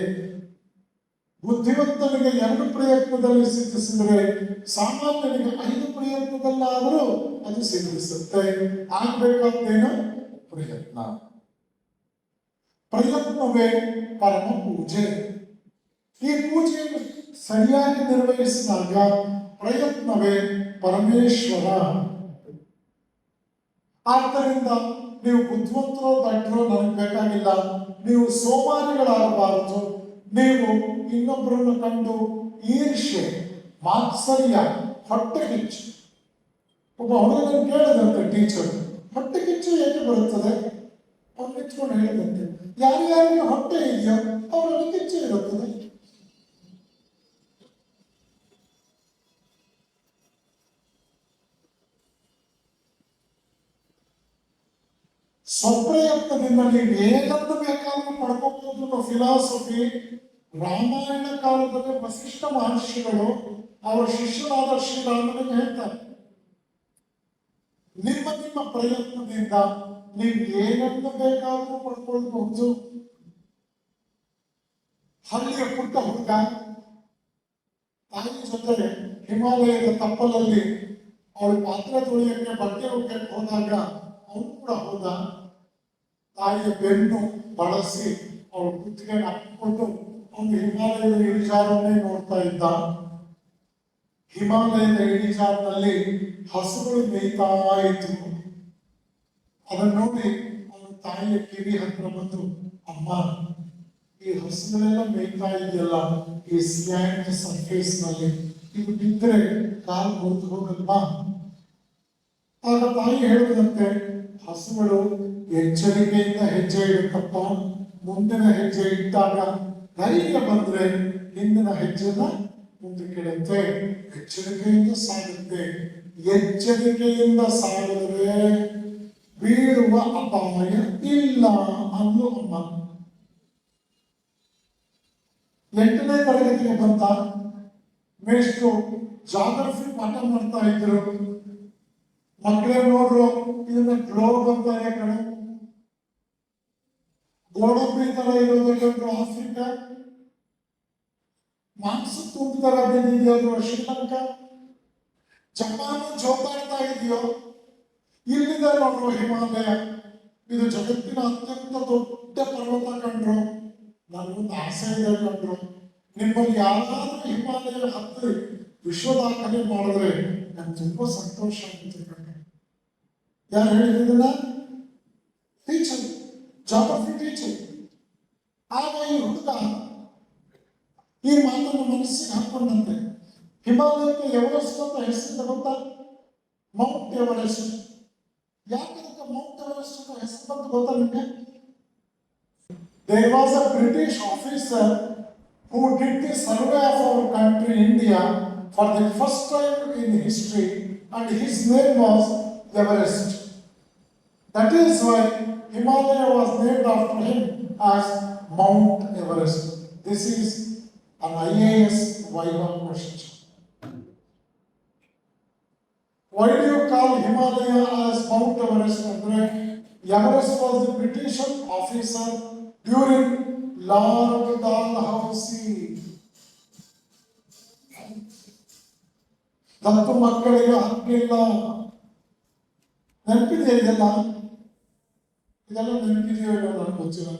ಬುದ್ಧಿವಂತನಿಗೆ 2 ಪ್ರಯತ್ನದಲ್ಲಿ ಸಿದ್ಧಿಸಿದರೆ ಸಾಮಾನ್ಯನಿಗೆ 5 ಪ್ರಯತ್ನದಲ್ಲಾದರೂ ಅದು ಸಿದ್ಧಿಸುತ್ತೆ. ಆಗ್ಬೇಕಾದ್ದೇನು? ಪ್ರಯತ್ನ. ಪ್ರಯತ್ನವೇ ಪರಮ ಪೂಜೆ. ಈ ಪೂಜೆಯನ್ನು ಸರಿಯಾಗಿ ನಿರ್ವಹಿಸಿದಾಗ ಪ್ರಯತ್ನವೇ ಪರಮೇಶ್ವರ. ಆದ್ದರಿಂದ ನೀವು ಬುದ್ಧಿವಂತರೋ ದಡ್ಡರೋ ನನಗೆ ಬೇಕಾಗಿಲ್ಲ, ನೀವು ಸೋಮಾರಿಗಳಾಗಬಾರದು. ನೀವು ಇನ್ನೊಬ್ಬರನ್ನು ಕಂಡು ಈರ್ಷ್ಯೆ, ಮಾತ್ಸರ್ಯ, ಹೊಟ್ಟೆ ಕಿಚ್ಚು. ಒಬ್ಬ ಹುಡುಗನನ್ನು ಕೇಳದಂತೆ ಟೀಚರ್, ಹೊಟ್ಟೆ ಕಿಚ್ಚು ಏಕೆ ಬರುತ್ತದೆ? ಅವ್ರು ನಿಂತ್ಕೊಂಡು ಹೇಳಿದಂತೆ, ಯಾರ್ಯಾರಿಗೆ ಹೊಟ್ಟೆ ಇದೆಯೋ ಅವರಲ್ಲಿ ಕಿಚ್ಚು ಇರುತ್ತದೆ. ಸ್ವಪ್ರಯತ್ನದಿಂದ ನೀವು ಏನನ್ನು ಬೇಕಾದ್ರೂ ಪಡ್ಕೋಬಹುದು ಅನ್ನೋ ಫಿಲಾಸಫಿ ರಾಮಾಯಣ ಕಾಲದಲ್ಲಿ ವಸಿಷ್ಠ ಮಹರ್ಷಿಗಳು ಅವರ ಶಿಷ್ಯನಾದ ಶ್ರೀರಾಮನಿಗೆ ಹೇಳ್ತಾರೆ. ನಿಮ್ಮ ಪ್ರಯತ್ನದಿಂದ ನೀವು ಏನನ್ನು ಬೇಕಾದ್ರೂ ಪಡ್ಕೊಳ್ಬಹುದು. ಹಳ್ಳಿಯ ಪುಟ್ಟ ಹುಡುಗ ತಾಯಿ ಜೊತೆ ಹಿಮಾಲಯದ ತಪ್ಪಲಲ್ಲಿ ಅವಳು ಪಾತ್ರೆ ತೊಳೆಯಕ್ಕೆ ಬಟ್ಟೆ ಒಗ್ಗಕ್ಕೆ ಹೋದಾಗ ಅವನು ಕೂಡ ಹೋದ. ತಾಯಿಯ ಬೆನ್ನು ಬಳಸಿ ಅವಳು ಕುತ್ತಿಗೆ ಹಾಕಿಕೊಂಡು ಅವನು ಹಿಮಾಲಯದ ಇಳಿಜಾರನ್ನೇ ನೋಡ್ತಾ ಇದ್ದ. ಹಿಮಾಲಯದ ಇಳಿಜಾರಿನಲ್ಲಿ ಹಸುಗಳು ಮೇಯ್ತಾ ಇತ್ತು. ಅದನ್ನು ನೋಡಿ ಅವನು ತಾಯಿಯ ಕಿವಿ ಹತ್ರ ಬಂದು, ಅಮ್ಮ, ಈ ಹಸುಗಳೆಲ್ಲ ಮೇಯ್ತಾ ಇದೆಯಲ್ಲ ಈ ಸ್ಲ್ಯಾಂಟ್ ಸರ್ಫೇಸ್ ನಲ್ಲಿ, ಇದು ಬಿದ್ದರೆ ಕಾಲು ಮುರಿದು ಹೋಗಲ್ವಾ? ಆಗ ತಾಯಿ ಹೇಳಿದಂತೆ, ಹಸುಗಳು ಎಚ್ಚರಿಕೆಯಿಂದ ಹೆಜ್ಜೆ ಇಡುತ್ತಪ್ಪ. ಮುಂದಿನ ಹೆಜ್ಜೆ ಇಟ್ಟಾಗ ಧೈರ್ಯ ಬಂದ್ರೆ ಹಿಂದಿನ ಹೆಜ್ಜೆನ ಮುಂದಕ್ಕಿಡುತ್ತೆ. ಎಚ್ಚರಿಕೆಯಿಂದ ಸಾಗುತ್ತೆ. ಎಚ್ಚರಿಕೆಯಿಂದ ಸಾಗಿದ್ರೆ ಬೀಳುವ ಅಪಾಯ ಇಲ್ಲ ಅನ್ನೋ ಅಮ್ಮ. 8ನೇ ತರಗತಿಗೆ ಬಂದ ಮೇಷ್ಟ್ರು ಜಾಗ್ರಫಿ ಪಾಠ ಮಾಡ್ತಾ ಇದ್ರು. ಮಕ್ಕಳೇ ನೋಡ್ರು, ಇದನ್ನ ಗ್ಲೋಬ್ ಅಂತಾರೆ ಕಡೆ, ಗೋಡಂಬಿ ತರ ಇರೋದು ಆಫ್ರಿಕಾ, ಮಾಂಸ ತುಂಬಿತರ ಬೆಳೆದಿದೆಯೋ ಶ್ರೀಲಂಕಾ, ಜಪಾನು ಜೋತಾಡ್ತಾ ಇದೆಯೋ, ಇಲ್ಲಿದೆ ನೋಡ್ರು ಹಿಮಾಲಯ. ಇದು ಜಗತ್ತಿನ ಅತ್ಯಂತ ದೊಡ್ಡ ಪರ್ವತ ಕಂಡ್ರು. ನನಗೊಂದು ಆಸೆ ಇದೆ ಕಂಡ್ರು, ನಿಮ್ಮಲ್ಲಿ ಯಾರಾದ್ರೂ ಹಿಮಾಲಯ ಹತ್ತಿ ವಿಶ್ವ ದಾಖಲೆ ಮಾಡಿದ್ರೆ ನಂಗೆ ತುಂಬಾ ಸಂತೋಷ ಆಗುತ್ತೆ ಕಂಡ್ರು. ಯಾರು ಹೇಳಿದ್ರಲ್ಲ? Teacher, geography teacher. ಆಗ ಈ ಹುಡುಗ ಈ ಮಾತನ್ನು ಮನಸ್ಸಿಗೆ ಹಾಕೊಂಡಂತೆ ಹಿಮಾಲಯಕ್ಕೆ ಎವರೆಸ್ಟ್ ಅಂತ ಹೆಸರಿದೆ ಗೊತ್ತಾ? Mount Everest. ಯಾಕೆ ಅದಕ್ಕೆ ಮೌಂಟ್ ಎವರೆಸ್ಟ್ ಅಂತ ಹೆಸರು ಬಂತು ಗೊತ್ತಾ ನಿಮಗೆ? There was a British officer who did the survey of our country, India, for the first time in history, and his name was Everest. That is why Himalaya was named after him as Mount Everest. This is an IAS Viva question. Why do you call Himalaya as Mount Everest? Everest was the British officer during Lord Dalhousie. ದತ್ತು ಮಕ್ಕಳಿಗೆ ಹಕ್ಕಿಲ್ಲ. ನೆನಪಿದೆಯಾ ಇದೆಲ್ಲ? ಇದೆಲ್ಲ ನೆನಪಿದೆಯೋ ಇಲ್ಲ ನನಗೆ ಗೊತ್ತಿಲ್ಲ.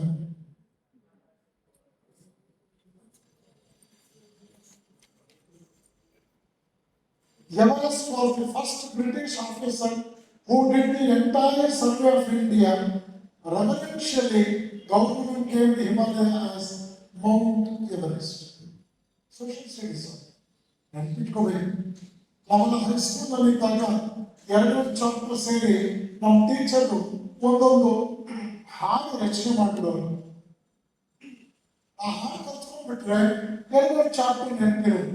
Everest was the first British officer who did the entire survey of India. Reverentially, government gave the Himalaya as Mount Everest. Social studies. ನೆನಪಿಟ್ಕೋಬೇಕು. ನಾವೆಲ್ಲ ಹೈಸ್ಕೂಲ್ನಲ್ಲಿ ಇದ್ದಾಗ 2 ಚಾಪ್ಟರ್ ಸೇರಿ ನಮ್ಮ ಟೀಚರು ಒಂದೊಂದು ಹಾಡು ರಚನೆ ಮಾಡಿಬಿಡೋರು. ಆ ಹಾಡು ಕಲ್ತ್ಕೊಂಡ್ಬಿಟ್ರೆ 2 ಚಾಪ್ಟರ್ ನೆನಪಿರೋದು.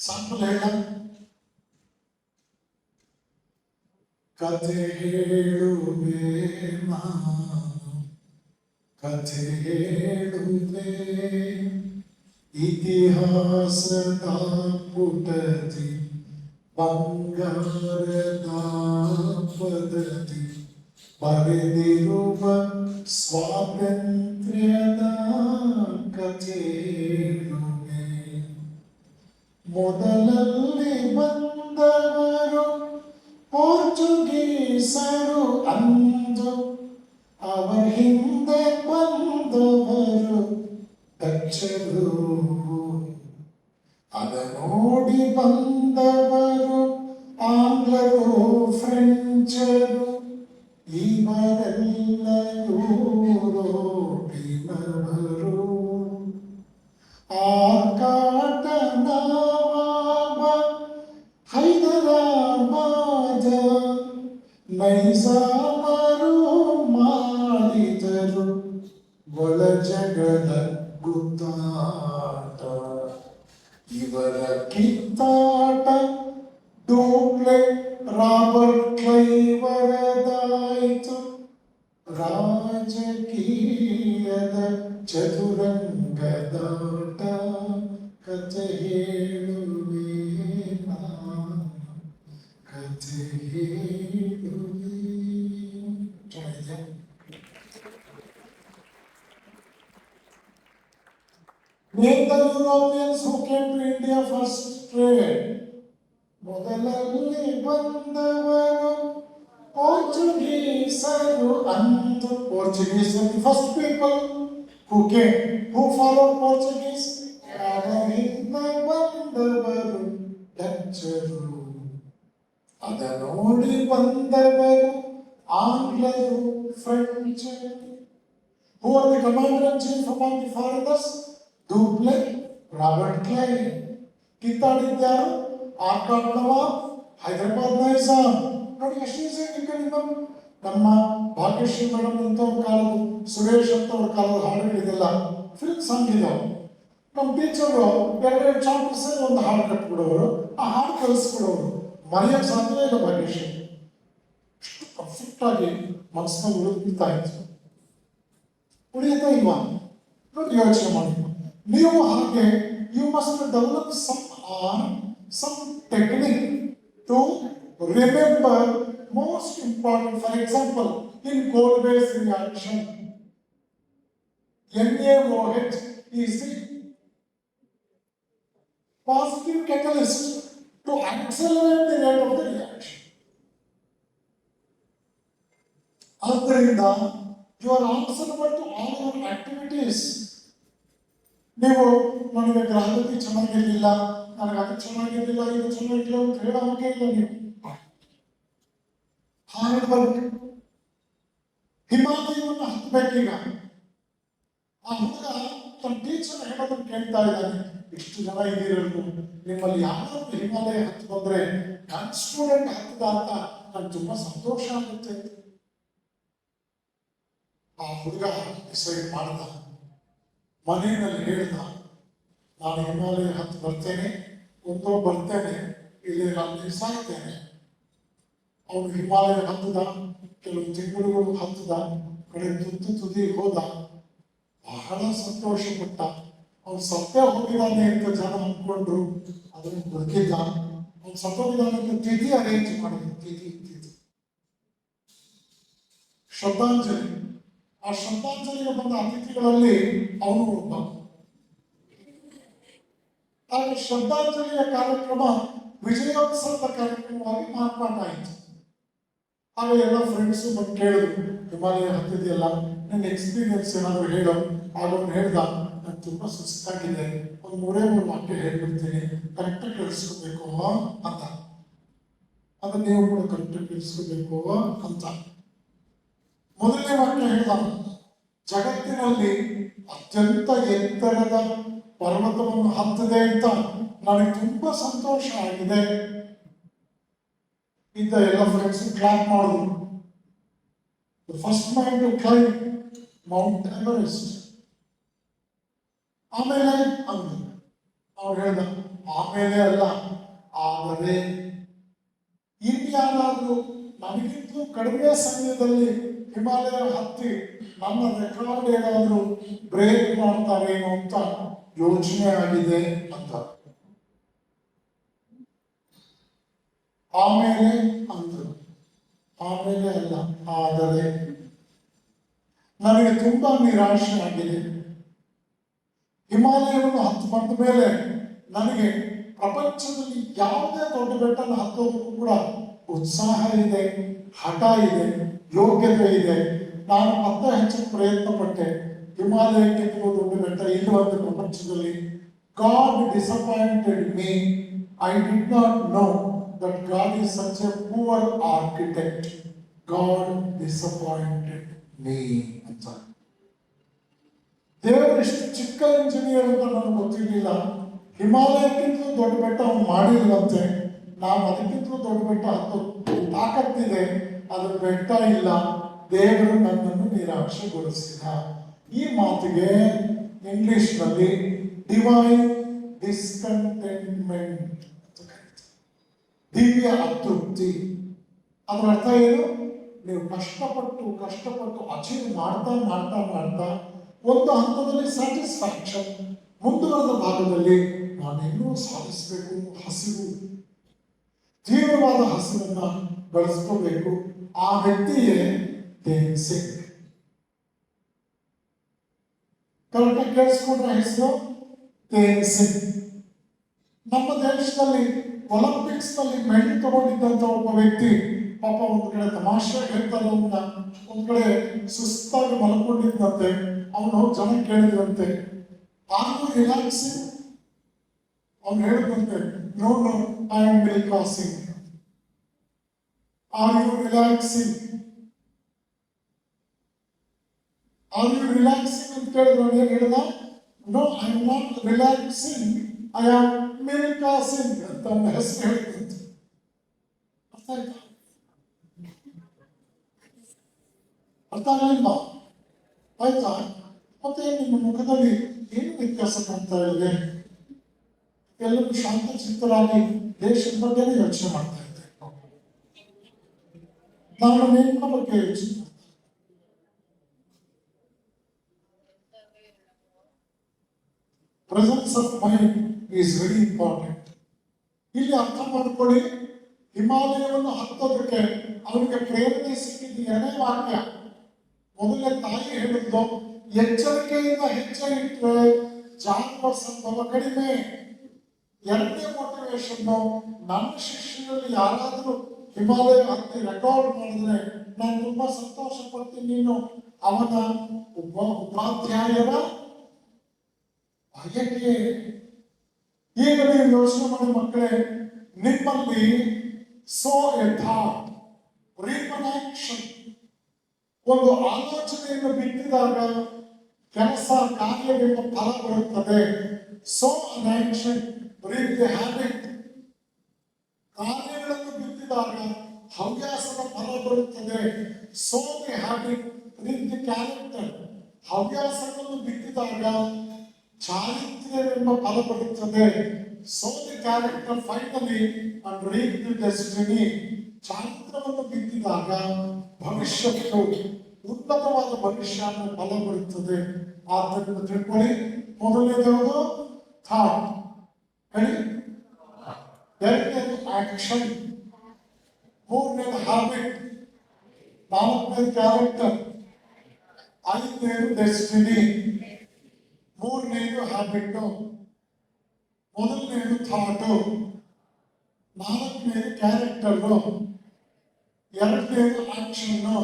ಸಾಂಪಲ್ ಹೇಳ, ಕಥೆ ಹೇಳುವೆ ನಾನು, ಕಥೆ ಹೇಳುವೆ ಇತಿಹಾಸದ ಪುಟದಿ ಬಂಗಾರದ ಪದದಿ ಬರೆದಿರುವ ಸ್ವಾತಂತ್ರ್ಯದ ಕಥೆ ಹೇಳುವೆ. ಮೊದಲಲ್ಲಿ ಬಂದವರು ಪೋರ್ಚುಗೀಸರು ಅಂದು, ಅವರ ಹಿಂದೆ ಬಂದವರು ಡಚ್ಚರು. ಅದ ನೋಡಿ ಬಂದವರು ಆಂಗ್ಲರು ಫ್ರೆಂಚರು, ಇವರೆಲ್ಲ ಯೂರೋಪಿನವರು. ಆಕಾಟ ನವಾಬ ಹೈದರಾಬಾದ ನೈಜಾಮರು ಮಾಡಿದರು ಒಳ ಜಗದ ಗುದ್ದಾಟ. ಇವರ ಕಿತ್ತಾಟ ಡೂಪ್ಲೆ ರಾಬರ್ಟ್ ಕ್ಲೈವರದಾಯಿತು. ರಾಜಕೀಯದ ಚದುರಂಗದಾಟ ಕಥೆ ಹೇಳುವೆ ನಾನು, ಕಥೆ ಹೇಳುವೆ. ಚೆನ್ನಾಗಿದೆ. Name the Europeans who came to India first trade. ಮೊದಲಲ್ಲಿ ಬಂದವರು ಪೋರ್ಚುಗೀಸರು ಅಂದು. Portuguese were the first people who came. Who followed Portuguese? ಅವರಿಂದ ಬಂದವರು ಡಚ್ಚರು. ಅದ ನೋಡಿ ಬಂದವರು ಆಂಗ್ಲರು ಫ್ರೆಂಚರು. Who are the commander-in-chief among the foreigners? Dupleix Robert Clive. ಕಿತ್ತಾಡಿದ್ಯಾರು? ಆರ್ಕಾಟ್ ನವಾಬ್, ಹೈದರಾಬಾದ್ ನೈಜಾಮ್. ನೋಡಿ ಎಷ್ಟು ಈಸಿ ನಿಮಗೆ. ನಮ್ಮ ಭಾಗ್ಯಶ್ರೀ ಮೇಡಮ್ ಇಂಥವ್ರ ಕಾಲದ, ಸುರೇಶ್ ಅಂತವ್ರ ಕಾಲದ ಹಾಡುಗಳಿದೆಲ್ಲ ಫಿಲ್ಮ್ ಸಾಂಗ್ ಇದಾವೆ. ನಮ್ಮ ಟೀಚರು 2 ಚಾಪ್ಟರ್ ಸೇರಿ ಒಂದು ಹಾಡು ಕಟ್ಬಿಡೋರು, ಆ ಹಾಡು ಕಲಿಸ್ಬಿಡೋರು. ಮರೆಯೋಕ್ಕೆ ಸಾಧ್ಯವೇ ಇಲ್ಲ ಭಾಗ್ಯಶ್ರೀ. ಅಷ್ಟು ಪರ್ಫೆಕ್ಟ್ ಆಗಿ ಮನಸ್ಸಿನ ಉಳಿತಾ ಇತ್ತು. ಉಳಿಯುತ್ತಾ ಇಲ್ವಾ? ನೋಡಿ ಯೋಚನೆ ಮಾಡಿ. ನೀವು ಹಾಗೆ you must develop some technique to remember most important. For example, in coal-based reaction, NaOH is the positive catalyst to accelerate the rate of the reaction. ಆದ್ದರಿಂದ you are answerable to all your activities. ನೀವು ನನಗೆ ಗ್ರಹಗತಿ ಚೆನ್ನಾಗಿರಲಿಲ್ಲ, ನನಗೆ ಅದು ಚೆನ್ನಾಗಿರಲಿಲ್ಲ, ಇದು ಚೆನ್ನಾಗಿಲ್ಲ ಅಂತ ಹೇಳೋ ಹಾಗೆ ಇಲ್ಲ. ನೀವು ಹಾರ್ಡ್ ವರ್ಕ್. ಹಿಮಾಲಯವನ್ನು ಹತ್ತಬೇಕೀಗ. ಆ ಹುಡುಗ ತನ್ನ ಟೀಚರ್ ಹೇಳೋದನ್ನು ಕೇಳ್ತಾ ಇದ್ದಾನೆ. ಇಷ್ಟು ಜನ ಇದ್ದೀರಲ್ರು, ನಿಮ್ಮಲ್ಲಿ ಯಾರಾದ್ರೂ ಹಿಮಾಲಯ ಹತ್ತು ಬಂದ್ರೆ ನನ್ನ ಸ್ಟೂಡೆಂಟ್ ಹತ್ತದ ಅಂತ ನಂಗೆ ತುಂಬಾ ಸಂತೋಷ ಆಗುತ್ತೆ. ಆ ಹುಡುಗ ಡಿಸೈಡ್ ಮಾಡ್ದ, ಮನೆಯಲ್ಲಿ ಹೇಳ್ದ, ನಾನು ಹಿಮಾಲಯ ಹತ್ತು ಬರ್ತೇನೆ, ಒಂದೋ ಬರ್ತೇನೆ, ಇಲ್ಲಿ ನಾನು ಸಾಯ್ತೇನೆ. ಅವನು ಹಿಮಾಲಯ ಹತ್ತದ, ಕೆಲವು ತಿಂಗಳುಗಳು ಹತ್ತದ, ಕಡೆ ತುದಿ ಹೋದ, ಬಹಳ ಸಂತೋಷ ಪಟ್ಟ. ಅವನು ಸತ್ಯ ಹೋಗಿದ್ದಾನೆ ಅಂತ ಜನ ಅಂದ್ಕೊಂಡ್ರು, ಅದನ್ನು ಬದುಕಿದ್ದ. ಅವನು ಸತ್ತೋಗಿದ್ದಾನೆ ಅಂತ ತಿಥಿ ಅರೇಂಜ್ ಮಾಡಿದ್ರು, ತಿಥಿ ಶ್ರದ್ಧಾಂಜಲಿ. ಆ ಶ್ರದ್ಧಾಂಜಲಿಗೆ ಬಂದ ಅತಿಥಿಗಳಲ್ಲಿ ಅವನು ಒಬ್ಬ. ಆಗ ಶ್ರದ್ಧಾಂಜಲಿಯ ಕಾರ್ಯಕ್ರಮ ವಿಜಯೋತ್ಸವದ ಕಾರ್ಯಕ್ರಮವಾಗಿ ಮಾರ್ಪಾಟಾಯಿತು. ಆಗ ಎಲ್ಲ ಫ್ರೆಂಡ್ಸು ಬಂದು ಕೇಳಿದ್ರು, ಹಿಮಾಲಯ ಹತ್ತಿದೆಯಲ್ಲ, ನನ್ನ ಎಕ್ಸ್ಪೀರಿಯನ್ಸ್ ಏನಾದ್ರು ಹೇಳೋ. ಆಗ ಅವ್ನು ಹೇಳ್ದ, ನಾನು ತುಂಬಾ ಸುಸ್ತಾಗಿದೆ, ಒಂದು 3 ವಾಕ್ಯ ಹೇಳ್ಬಿಡ್ತೀನಿ, ಕರೆಕ್ಟಾಗಿ ಕೇಳಿಸ್ಕೋಬೇಕು ಅಂತ. ಅದನ್ನ ನೀವು ಕೂಡ ಕರೆಕ್ಟಾಗಿ ಕೇಳಿಸ್ಕೋಬೇಕು ಅಂತ. ಮೊದಲನೇ ವಾಕ್ಯ ಹೇಳ್ದ, ಜಗತ್ತಿನಲ್ಲಿ ಅತ್ಯಂತ ಎತ್ತರದ ಪರ್ವತವನ್ನು ಹತ್ತಿದೆ ಅಂತ ನನಗೆ ತುಂಬಾ ಸಂತೋಷ ಆಗಿದೆ. ಇದ್ದ ಎಲ್ಲ ಫ್ರೆಂಡ್ಸ್ ಕ್ಲಾಪ್ ಮಾಡಿದ್ರು. First man to climb Mount Everest. ಆಮೇಲೆ ಅಂದ್ರು. ಅವ್ರು ಹೇಳ್ದ, ಆಮೇಲೆ ಅಲ್ಲ, ಆದರೆ ಇನ್ಯಾರಾದ್ರೂ ನನಗಿಂತಲೂ ಕಡಿಮೆ ಸಮಯದಲ್ಲಿ ಹಿಮಾಲಯ ಹತ್ತಿ ನಮ್ಮ ರೆಕಾರ್ಡ್ ಏನಾದ್ರು ಬ್ರೇಕ್ ಮಾಡ್ತಾರೇನೋ ಅಂತ ಯೋಚನೆ ಆಗಿದೆ ಅಂತ. ಆಮೇಲೆ ಅಂದ್ರು. ಆಮೇಲೆ ಅಲ್ಲ, ಆದರೆ ನನಗೆ ತುಂಬಾ ನಿರಾಶೆ ಆಗಿದೆ. ಹಿಮಾಲಯವನ್ನು ಹತ್ತು ಬಂದ ಮೇಲೆ ನನಗೆ ಪ್ರಪಂಚದಲ್ಲಿ ಯಾವುದೇ ದೊಡ್ಡ ಬೆಟ್ಟನ ಹತ್ತೋದಕ್ಕೂ ಕೂಡ ಉತ್ಸಾಹ ಇದೆ, ಹಠ ಇದೆ, ಯೋಗ್ಯತೆ ಇದೆ. ನಾನು ಮತ್ತೆ ಹೆಚ್ಚು ಪ್ರಯತ್ನ ಪಟ್ಟೆ. ಹಿಮಾಲಯಕ್ಕೆ ದೊಡ್ಡ ಬೆಟ್ಟ ಇಲ್ಲವಂತೆ ಪ್ರಪಂಚದಲ್ಲಿ. God disappointed me. I did not know that God is such a poor architect. God disappointed me ಅಂತ. ದೇವರು ಇಷ್ಟು ಚಿಕ್ಕ ಇಂಜಿನಿಯರ್ ಅಂತ ನನಗೆ ಗೊತ್ತಿರಲಿಲ್ಲ. ಹಿಮಾಲಯಕ್ಕಿಂತಲೂ ದೊಡ್ಡ ಬೆಟ್ಟ ಅವನು ಮಾಡಿಲ್ವಂತೆ. ನಾವು ಅದಕ್ಕಿಂತಲೂ ದೊಡ್ಡ ಬೆಟ್ಟ ಹತ್ತು ತಾಕತ್ತಿದೆ, ಅದ್ರ ಬೆಟ್ಟ ಇಲ್ಲ. ದೇವರು ನನ್ನನ್ನು ನಿರಾಶೆಗೊಳಿಸಿದ. ಈ ಮಾತಿಗೆ ಇಂಗ್ಲಿಷ್ನಲ್ಲಿ ಡಿವೈನ್ ಡಿಸ್ಕಂಟೆಂಟ್ಮೆಂಟ್ ಅಂತ ಕರೀತಾರೆ. ದಿವ್ಯ ಅತೃಪ್ತಿ. ಅದರ ಅರ್ಥ ಏನು? ನೀವು ಕಷ್ಟಪಟ್ಟು ಅಚೀವ್ ಮಾಡ್ತಾ ಒಂದು ಹಂತದಲ್ಲಿ ಸ್ಯಾಟಿಸ್ಫ್ಯಾಕ್ಷನ್, ಮುಂದುವರೆದ ಭಾಗದಲ್ಲಿ ನಾನಿನ್ನೂ ಸಾಧಿಸಬೇಕು ಹಸಿವು, ತೀವ್ರವಾದ ಹಸಿವನ್ನ ಬೆಳೆಸ್ಕೋಬೇಕು. ಆ ವ್ಯಕ್ತಿಯೇ ತೇನ್ಸಿಂಗ್. ಕರೆಕ್ಟಾಗಿ ಕೇಳಿಸ್ಕೊಂಡ್ರೆ ಹೆಸರು ತೇನ್ಸಿಂಗ್. ನಮ್ಮ ದೇಶದಲ್ಲಿ ಒಲಿಂಪಿಕ್ಸ್ ನಲ್ಲಿ ಮೆಡಲ್ ತಗೊಂಡಿದ್ದಂತ ಒಬ್ಬ ವ್ಯಕ್ತಿ ಪಾಪ ಒಂದು ಕಡೆ ತಮಾಷೆ ಹೇಳ್ತಾರೆ, ಒಂದ್ ಕಡೆ ಸುಸ್ತಾಗಿ ಮಲ್ಕೊಂಡಿದ್ದಂತೆ. ಅವನು ಹೋಗಿ ಜನ ಕೇಳಿದ್ರಂತೆ, ಆರ್ ಯು ರಿಲ್ಯಾಕ್ಸಿಂಗ್? ಅವ್ನು ಹೇಳಿದಂತೆ, no I am relaxing. Are you relaxing? Are you relaxing ಅಂತ ಕೇಳಿದ್ರು. ಏನ್ ಹೇಳಿದ? No I am not relaxing, I am Milkha Singh ಅಂತ ಅವನ ಹೆಸರು ಹೇಳಿದಂತೆ. ಅರ್ಥ ಆಯ್ತಾ? ಅರ್ಥ ಆಗಲಿಲ್ಲ? ಆಯ್ತಾ? ಮತ್ತೆ ನಿಮ್ಮ ಮುಖದಲ್ಲಿ ಏನು ವ್ಯತ್ಯಾಸ ಕಾಣ್ತಾ ಇದೆ? ಎಲ್ಲರೂ ಶಾಂತ ಚಿತ್ತರಾಗಿ ದೇಶದ ಬಗ್ಗೆನೇ ಯೋಚನೆ ಮಾಡ್ತಾ ಇದ್ದೆ. ನಾನು ನಿಮ್ಮ ಬಗ್ಗೆ ಯೋಚನೆ ಮಾಡ್ತಾ. Presence of mind is very important. ಇಲ್ಲಿ ಅರ್ಥ ಮಾಡ್ಕೊಳ್ಳಿ, ಹಿಮಾಲಯವನ್ನು ಹತ್ತೋದಕ್ಕೆ ಅವನಿಗೆ ಪ್ರೇರಣೆ ಸಿಕ್ಕಿದ್ದು ಎರಡನೇ ವಾಕ್ಯ. ಮೊದಲನೇ ತಾಯಿ ಹೇಳಿದ್ದು, ಎಚ್ಚರಿಕೆಯಿಂದ ಹೆಜ್ಜೆ ಇಟ್ಟರೆ ಜಾನುವ ಸಂಭವ ಕಡಿಮೆ. ಎರಡನೇ ಮೋಟಿವೇಶನ್, ನನ್ನ ಶಿಷ್ಯರಲ್ಲಿ ಯಾರಾದರೂ ಹಿಮಾಲಯ ಹತ್ತಿ ರೆಕಾರ್ಡ್ ಮಾಡಿದ್ರೆ ನಾನು ತುಂಬಾ ಸಂತೋಷ ಪಡ್ತೀನಿ. ನೀನು ಅವನ ಉಪಾಧ್ಯಾಯರ ಬಯಕೆ. ಈಗ ನೀವು ಯೋಚನೆ ಮಾಡಿ ಮಕ್ಕಳೇ, ನಿಮ್ಮಲ್ಲಿ so A thought, reap an action, ಒಂದು ಆಲೋಚನೆಯನ್ನು ಬಿತ್ತಿದಾಗ ಕೆಲಸ ಕಾರ್ಯದಿಂದ ಫಲ ಬರುತ್ತದೆ. So an action reap the habit. ಕಾರ್ಯಗಳನ್ನು ಬಿತ್ತಿದಾಗ ಹವ್ಯಾಸದ ಫಲ ಬರುತ್ತದೆ. So the habit reap the character. ಹವ್ಯಾಸಗಳನ್ನು ಬಿತ್ತಿದಾಗ ಚಾರಿತ್ರ್ಯವೆಂಬ ಫಲ ಬರುತ್ತದೆ. So the character finally and reap the destiny. ಚಾರಿತ್ರ್ಯವನ್ನು ಬಿತ್ತಿದಾಗ ಭವಿಷ್ಯತ್ತು ಉನ್ನತವಾದ ಭವಿಷ್ಯನ ಫಲ ಬರುತ್ತದೆ. ಆದ್ದರಿಂದ ತಿಳ್ಕೊಳ್ಳಿ, ಮೊದಲನೇದು ಥಾಟ್, ಹೇಳಿ, ಎರಡನೇದು ಆಕ್ಷನ್, ಮೂರನೇದು ಹ್ಯಾಬಿಟ್, ನಾಲ್ಕನೇದು ಕ್ಯಾರೆಕ್ಟರ್, ಐದನೇದು ಡೆಸ್ಟಿನಿ, ಮೂರನೇದು ಹ್ಯಾಬಿಟ್, ಮೊದಲನೇದು ಥಾಟು, ನಾಲ್ಕನೇದು ಕ್ಯಾರೆಕ್ಟರು, ಎರಡನೇದು ಆಕ್ಷನ್ನು,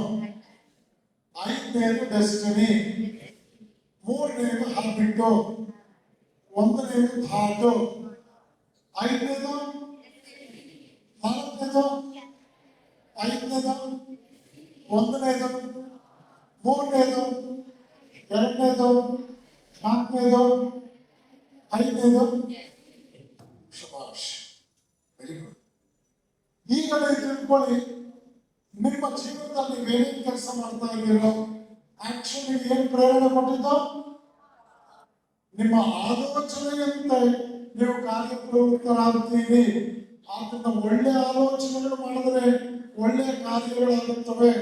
ಐದನೇದು ಡೆಸ್ಟಿನಿ, ಮೂರನೇದು ಹ್ಯಾಬಿಟ್ಟು, ಒಂದನೇದು ಥಾಟು, ಐದನೇದು, ನಾಲ್ಕನೇದು, ಐದನೇದು, ಒಂದನೇದು, ಮೂರನೇದು, ಎರಡನೇದು, ನಾಲ್ಕನೇದು, ಐದನೇದು. ಶಭಾಷ್, ವೆರಿ ಗುಡ್. ಈಗಲೇ ತಿಳ್ಕೊಳ್ಳಿ, ನಿಮ್ಮ ಜೀವನದಲ್ಲಿ ನೀವೇನೇನು ಕೆಲಸ ಮಾಡ್ತಾ ಇದ್ದೀರೋ ಆಕ್ಷನ್ ಏನು ಪ್ರೇರಣೆ ಕೊಟ್ಟಿದ್ದೋ ನಿಮ್ಮ ಆಲೋಚನೆಯಂತೆ ನೀವು ಕಾರ್ಯಪ್ರವೃತ್ತರಾಗ್ತೀರಿ. ಆದ್ದರಿಂದ ಒಳ್ಳೆ ಆಲೋಚನೆಗಳು ಮಾಡಿದ್ರೆ ಒಳ್ಳೆಯ ಕಾರ್ಯಗಳಾಗುತ್ತವೆ.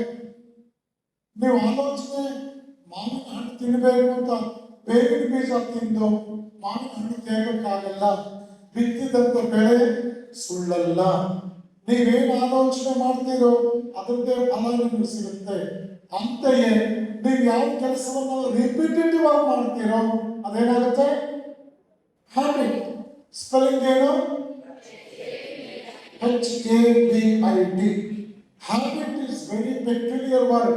ನೀವು ಆಲೋಚನೆ ಮಾವಿನ ಹಣ್ಣು ತಿನ್ನಬೇಕು ಅಂತ ಬೇವಿನ ಬೀಜ ತಿಂದು ಮಾವಿನ ಹಣ್ಣು ತೇಗಕ್ಕಾಗಲ್ಲ. ಬಿತ್ತಿದಂತ ಬೆಳೆ ಸುಳ್ಳಲ್ಲ. ನೀವೇನು ಆಲೋಚನೆ ಮಾಡ್ತೀರೋ ಅದರದ್ದೇ ಫಲ ನಿಮಗೆ ಸಿಗುತ್ತೆ. ಅಂತೆಯೇ ನೀವು ಯಾವ ಕೆಲಸವನ್ನು ರಿಪಿಟೇಟಿವ್ ಆಗಿ ಮಾಡ್ತೀರೋ ಅದೇನಾಗುತ್ತೆ? ಹ್ಯಾಬಿಟ್. ಸ್ಪೆಲ್ಲಿಂಗ್ ಏನು? HABIT. Habit is very peculiar word.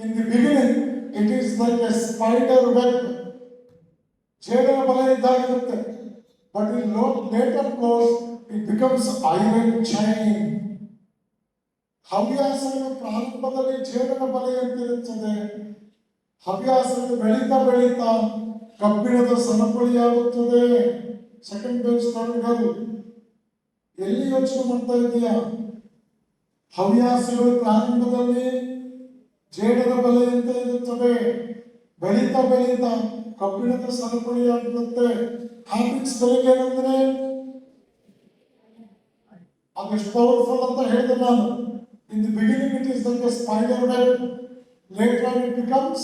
In the beginning, it is like a spider web. ಜೇಡರ ಬಲ ಇದ್ದಾಗಿರುತ್ತೆ. But in later course, it becomes iron chain. ಹವ್ಯಾಸಗಳು ಪ್ರಾರಂಭದಲ್ಲಿ ಜೇಡರ ಬಲೆಯಂತಿರುತ್ತದೆ. ಹವ್ಯಾಸಗಳು ಬೆಳೀತಾ ಬೆಳೀತಾ ಕಬ್ಬಿಣದ ಸರಪಳಿಯಾಗುತ್ತದೆ. ಸೆಕೆಂಡ್ ಪೇಜ್ ತಗೊಂಡು ಎಲ್ಲಿ ಯೋಚನೆ ಮಾಡ್ತಾ ಇದೆಯಾ? ಹವ್ಯಾಸಗಳು ಪ್ರಾರಂಭದಲ್ಲಿ ಜೇಡರ ಬಲೆಯಂತೆ ಇರುತ್ತವೆ. ಬೆಳೀತಾ ಬೆಳೀತಾ ಕಬ್ಬಿಣದ ಸರಪಳಿಯಾಗಿರುತ್ತೆ. ಹ್ಯಾಬಿಟ್ಸ್ ಬೆಳಗ್ಗೆ ಏನಂದ್ರೆ ಅದೆಷ್ಟು ಪವರ್ಫುಲ್ ಅಂತ ಹೇಳಿದೆ ನಾನು. In the beginning it is like a spider web. Later on it becomes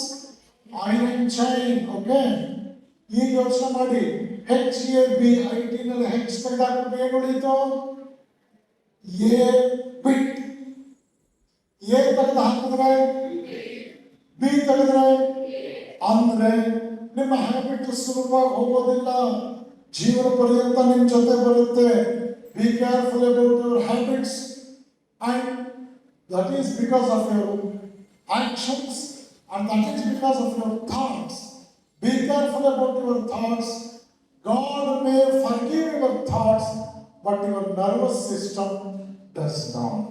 iron chain. Okay? ಈಗ ಯೋಚನೆ ಮಾಡಿ, HABIT ನಲ್ಲಿ ಹೆಚ್ ತೆಗೆದಾಕ್ಬಿಟ್ಟು ಏನು ಉಳಿಯಿತು? A bit. ಎ ತೆಗೆದು ಹಾಕಿದ್ರೆ ಬಿ ತೆಗೆದ್ರೆ ಅಂದ್ರೆ ನಿಮ್ಮ ಹ್ಯಾಬಿಟ್ ಸುಲಭವಾಗಿ ಹೋಗೋದಿಲ್ಲ. ಜೀವನ ಪರ್ಯಂತ ನಿಮ್ಮ ಜೊತೆ ಬರುತ್ತೆ. Be careful about your habits, and that is because of your actions, and that is because of your thoughts. Be careful about your thoughts. God may forgive your thoughts, but your nervous system does not.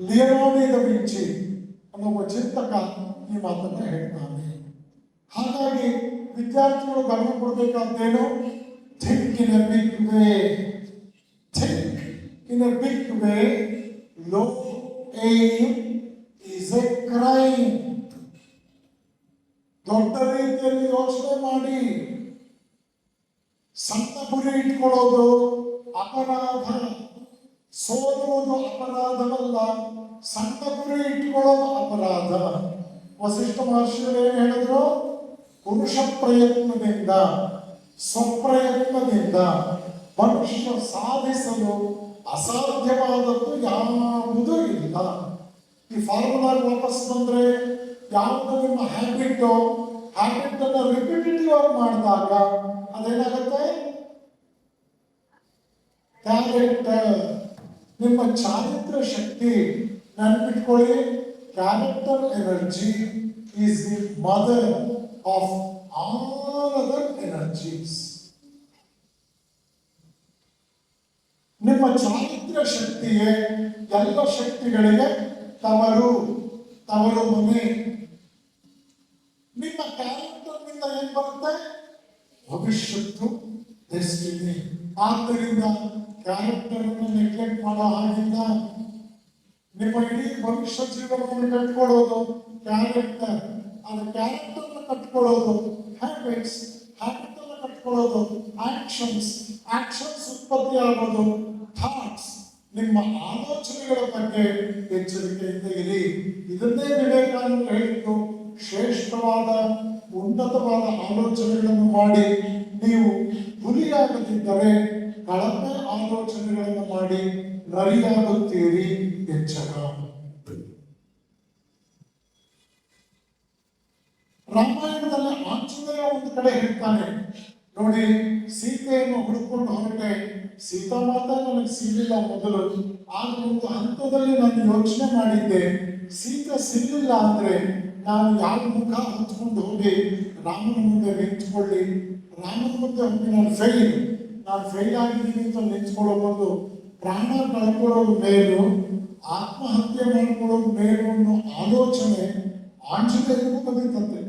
Leonardo da Vinci ಅನ್ನೋ ಒಬ್ಬ ಚಿಂತಕ ಈ ಮಾತನ್ನ ಹೇಳ್ತಾನೆ. ಹಾಗಾಗಿ ವಿದ್ಯಾರ್ಥಿಗಳು ಗಮನ ಕೊಡಬೇಕಾದ್ದೇನು? Think in a big way. Think in a big way. Low aim is a crime. ದೊಡ್ಡ ರೀತಿಯಲ್ಲಿ ಯೋಚನೆ ಮಾಡಿ. ಸಣ್ಣ ಗುರಿ ಇಟ್ಕೊಳ್ಳೋದು ಅಪರಾಧ. ಸೋಲುವುದು ಅಪರಾಧವಲ್ಲ, ಸಣ್ಣ ಗುರಿ ಇಟ್ಕೊಳ್ಳೋದು ಅಪರಾಧ. ವಸಿಷ್ಠ ಮಹರ್ಷಿಗಳು ಏನು ಹೇಳಿದ್ರು? ಪುರುಷ ಪ್ರಯತ್ನದಿಂದ, ಸ್ವಪ್ರಯತ್ನದಿಂದ ಮನುಷ್ಯ ಸಾಧಿಸಲು ಅಸಾಧ್ಯವಾದದ್ದು ಯಾವುದೂ ಇಲ್ಲ. ಈ ಫಾರ್ಮುಲಾ ವಾಪಸ್ ಬಂದ್ರೆ ಯಾವುದು ನಿಮ್ಮ ಹ್ಯಾಬಿಟ್ ಅನ್ನು ರಿಪಿಟೇಟಿವ್ ಆಗಿ ಮಾಡಿದಾಗ ಅದೇನಾಗುತ್ತೆ? ಕ್ಯಾರೆಕ್ಟರ್. ನಿಮ್ಮ ಚಾರಿತ್ರ್ಯ ಶಕ್ತಿ. ನೆನಪಿಟ್ಕೊಳ್ಳಿ, character energy is the mother of all other energies. ನಿಮ್ಮ ಚಾರಿತ್ರ್ಯ ಶಕ್ತಿಯೇ ಎಲ್ಲ ಶಕ್ತಿಗಳಿಗೆ ತವರು ಮನೆ. ನಿಮ್ಮ ಕ್ಯಾರೆಕ್ಟರ್ನಿಂದ ಭಯದಿಂದ ಏನ್ ಬರುತ್ತೆ? ಭವಿಷ್ಯತ್ತು ದೆಸ್ಟಿನಿ. ಆದ್ದರಿಂದ ಕ್ಯಾರೆಕ್ಟರ್ ಅನ್ನು ನೆಗ್ಲೆಕ್ಟ್ ಮಾಡೋ ಹಾಗಿಲ್ಲ. ನಿಮ್ಮ ಇಡೀ ಭವಿಷ್ಯ ಜೀವನವನ್ನು ಕಟ್ಕೊಳ್ಳೋದು ಕ್ಯಾರೆಕ್ಟರ್. ಅದು ಕ್ಯಾರೆಕ್ಟರ್ ಕಟ್ಕೊಳ್ಳೋದು ಹ್ಯಾಬಿಟ್ಸ್, ಹ್ಯಾಬಿಟ್ ಅನ್ನು ಕಟ್ಕೊಳ್ಳೋದು ಆಕ್ಷನ್ಸ್, ಆಕ್ಷನ್ಸ್ ಉತ್ಪತ್ತಿ ಆಗೋದು ಥಾಟ್ಸ್. ನಿಮ್ಮ ಆಲೋಚನೆಗಳ ಬಗ್ಗೆ ಎಚ್ಚರಿಕೆಯಿಂದ ಇರಿ. ಇದನ್ನೇ ವಿವೇಕಾನಂದ ಹೇಳಿದ್ದು, ಶ್ರೇಷ್ಠವಾದ ಉನ್ನತವಾದ ಆಲೋಚನೆಗಳನ್ನು ಮಾಡಿ ನೀವು ಹುಲಿಯಾಗದಿದ್ದರೆ ಕಳಪೆ ಆಲೋಚನೆಗಳನ್ನು ಮಾಡಿ ನರಿಯಾಗುತ್ತೀರಿ. ಎಚ್ಚರ. ರಾಮಾಯಣದಲ್ಲಿ ಆಂಜನೇಯ ಒಂದು ಕಡೆ ಹೇಳ್ತಾನೆ ನೋಡಿ, ಸೀತೆಯನ್ನು ಹುಡುಕೊಂಡು ಹೊರಟೆ, ಸೀತಾಮಾತಾ ನನಗೆ ಸಿಗಲಿಲ್ಲ ಮೊದಲು. ಆಗ ಒಂದು ಹಂತದಲ್ಲಿ ನಾನು ಯೋಚನೆ ಮಾಡಿದ್ದೆ, ಸೀತೆ ಸಿಗಲಿಲ್ಲ ಅಂದ್ರೆ ನಾನು ಯಾವ ಮುಖ ಹೊತ್ಕೊಂಡು ಹೋಗಿ ರಾಮನ ಮುಂದೆ ನಿಂತ್ಕೊಳ್ಳಿ, ರಾಮನ ಮುಂದೆ ಹೋಗಿ ನಾನು ಫೇಲ್ ಆಗಿದ್ದೀನಿ ಅಂತ ನಿಂತ್ಕೊಳ್ಳೋ ಬಂದು ಪ್ರಾಣ ಕಳ್ಕೊಳ್ಳೋದು ಮೇಲು, ಆತ್ಮಹತ್ಯೆ ಮಾಡ್ಕೊಳ್ಳೋದು ಮೇಲು ಅನ್ನೋ ಆಲೋಚನೆ ಆಂಜನೇಯರಿಗೂ ಬಂದಿತ್ತಂತೆ.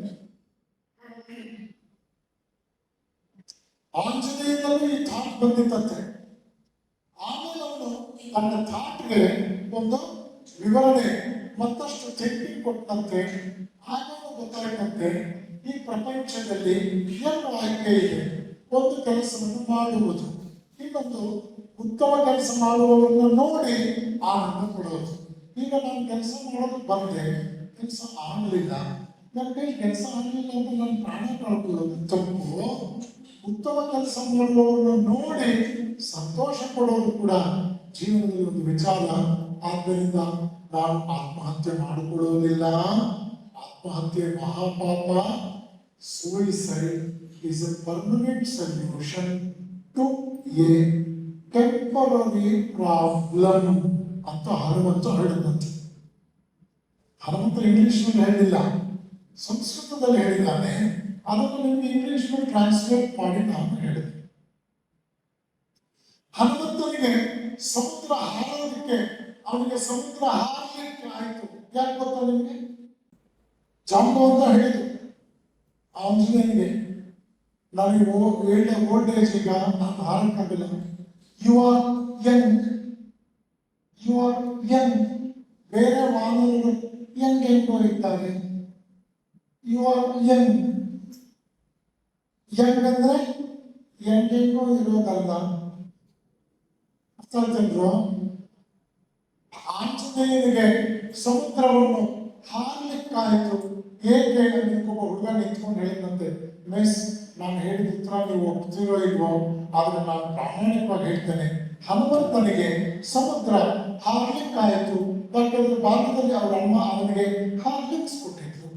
ಆಂಜನೇಯನಲ್ಲೂ ಈ ಥಾಟ್ ಬಂದಿತ್ತಂತೆ. ಆಮೇಲೆ ಅವನು ತನ್ನ ಥಾಟ್ಗೆ ಒಂದು ವಿವರಣೆ ಮತ್ತಷ್ಟು ಥಿಂಕಿಂಗ್ ಕೊಟ್ಟಂತೆ. ಆಮೇಲೆ ಗೊತ್ತಾಯ್ತಂತೆ, ಈ ಪ್ರಪಂಚದಲ್ಲಿ ಎರಡು ಆಯ್ಕೆ ಇದೆ. ಒಂದು ಕೆಲಸವನ್ನು ಮಾಡುವುದು, ಇನ್ನೊಂದು ಉತ್ತಮ ಕೆಲಸ ಮಾಡುವವರನ್ನು ನೋಡಿ ಆನಂದ ಪಡೋದು. ಈಗ ನಾನು ಕೆಲಸ ಮಾಡೋದು ಬಂದೆ, ಕೆಲಸ ಆಗಲಿಲ್ಲ, ನನ್ನ ಕೈ ಕೆಲಸ ಆಗಲಿಲ್ಲ ಅಂತ ನಾನು ಪ್ರಾಣ ಕಳ್ಕೊಳ್ಳೋದು ತಪ್ಪು. ಉತ್ತಮ ಕೆಲಸ ಮಾಡುವವರನ್ನು ನೋಡಿ ಸಂತೋಷ ಪಡೋದು ಕೂಡ ಜೀವನದಲ್ಲಿ ಒಂದು ವಿಚಾರ. ಆದ್ದರಿಂದ ನಾನು ಆತ್ಮಹತ್ಯೆ ಮಾಡಿಕೊಳ್ಳುವುದಿಲ್ಲ. ಆತ್ಮಹತ್ಯೆ ಮಹಾಪಾಪ. Suicide is a permanent solution to a temporary problem ಅಂತ ಹನುಮಂತ ಹೇಳಿದಂತೆ. ಹನುಮಂತ ಇಂಗ್ಲಿಷ್ನಲ್ಲಿ ಹೇಳಿಲ್ಲ, ಸಂಸ್ಕೃತದಲ್ಲಿ ಹೇಳಿದ್ದಾನೆ. ಅದನ್ನು ನಿಮಗೆ ಇಂಗ್ಲಿಷ್ನಲ್ಲಿ ಟ್ರಾನ್ಸ್ಲೇಟ್ ಮಾಡಿ ನಾನು ಹೇಳಿದೆ. ಹನುಮಂತನಿಗೆ ಸಮುದ್ರ ಹಾರೋದಕ್ಕೆ, ಅವನಿಗೆ ಸಮುದ್ರ ಹಾರಲಿಕ್ಕೆ ಆಯ್ತು. ಯಾಕೆ ಗೊತ್ತಾ ನಿಮಗೆ? ಜಾಂಬವಂತ ಹೇಳಿದ್ರು ಆಂಜನೇಯನಿಗೆ, ನನಗೆ ಓಲ್ಡ್ ಏಜ್, ಈಗ ನಾನು ಹಾರಕ್ಕಾಗಲ್ಲ. You are Young. ಬೇರೆ ವಾನರರು ಹೆಂಗೋ ಇದ್ದಾರೆ. ಯು ಆರ್ ಯಂಗ್ ಅಂದ್ರೆ ಹೆಂಗೋ ಇರೋದಲ್ಲ. ಅರ್ಥ ಆಯ್ತಂದ್ರು? ಆಂಜನೇಯನಿಗೆ ಸಮುದ್ರವನ್ನು ಹಾರಲಿಕ್ಕಾಯಿತು. ಏಕೆ? ಒಬ್ಬ ಹುಡುಗ ನಿಂತ್ಕೊಂಡು ಹೇಳಿದಂತೆ, ಮಿಸ್, ನಾನು ಹೇಳಿದ ಉತ್ತರ ನೀವು ಒಪ್ತಿರೋ ಇಲ್ವೋ, ಆದ್ರೆ ನಾನು ಪ್ರಾಮಾಣಿಕವಾಗಿ ಹೇಳ್ತೇನೆ, ಹನುಮಂತನಿಗೆ ಸಮುದ್ರ ಹಾರ್ಲಿಕ್ಕಾಯಿತು. ಯಾಕಂದ್ರೆ ಭಾರತದಲ್ಲಿ ಅವರ ಅಮ್ಮ ಅವನಿಗೆ ಹಾರ್ಲಿಕ್ಸ್ ಕೊಟ್ಟಿದ್ರು.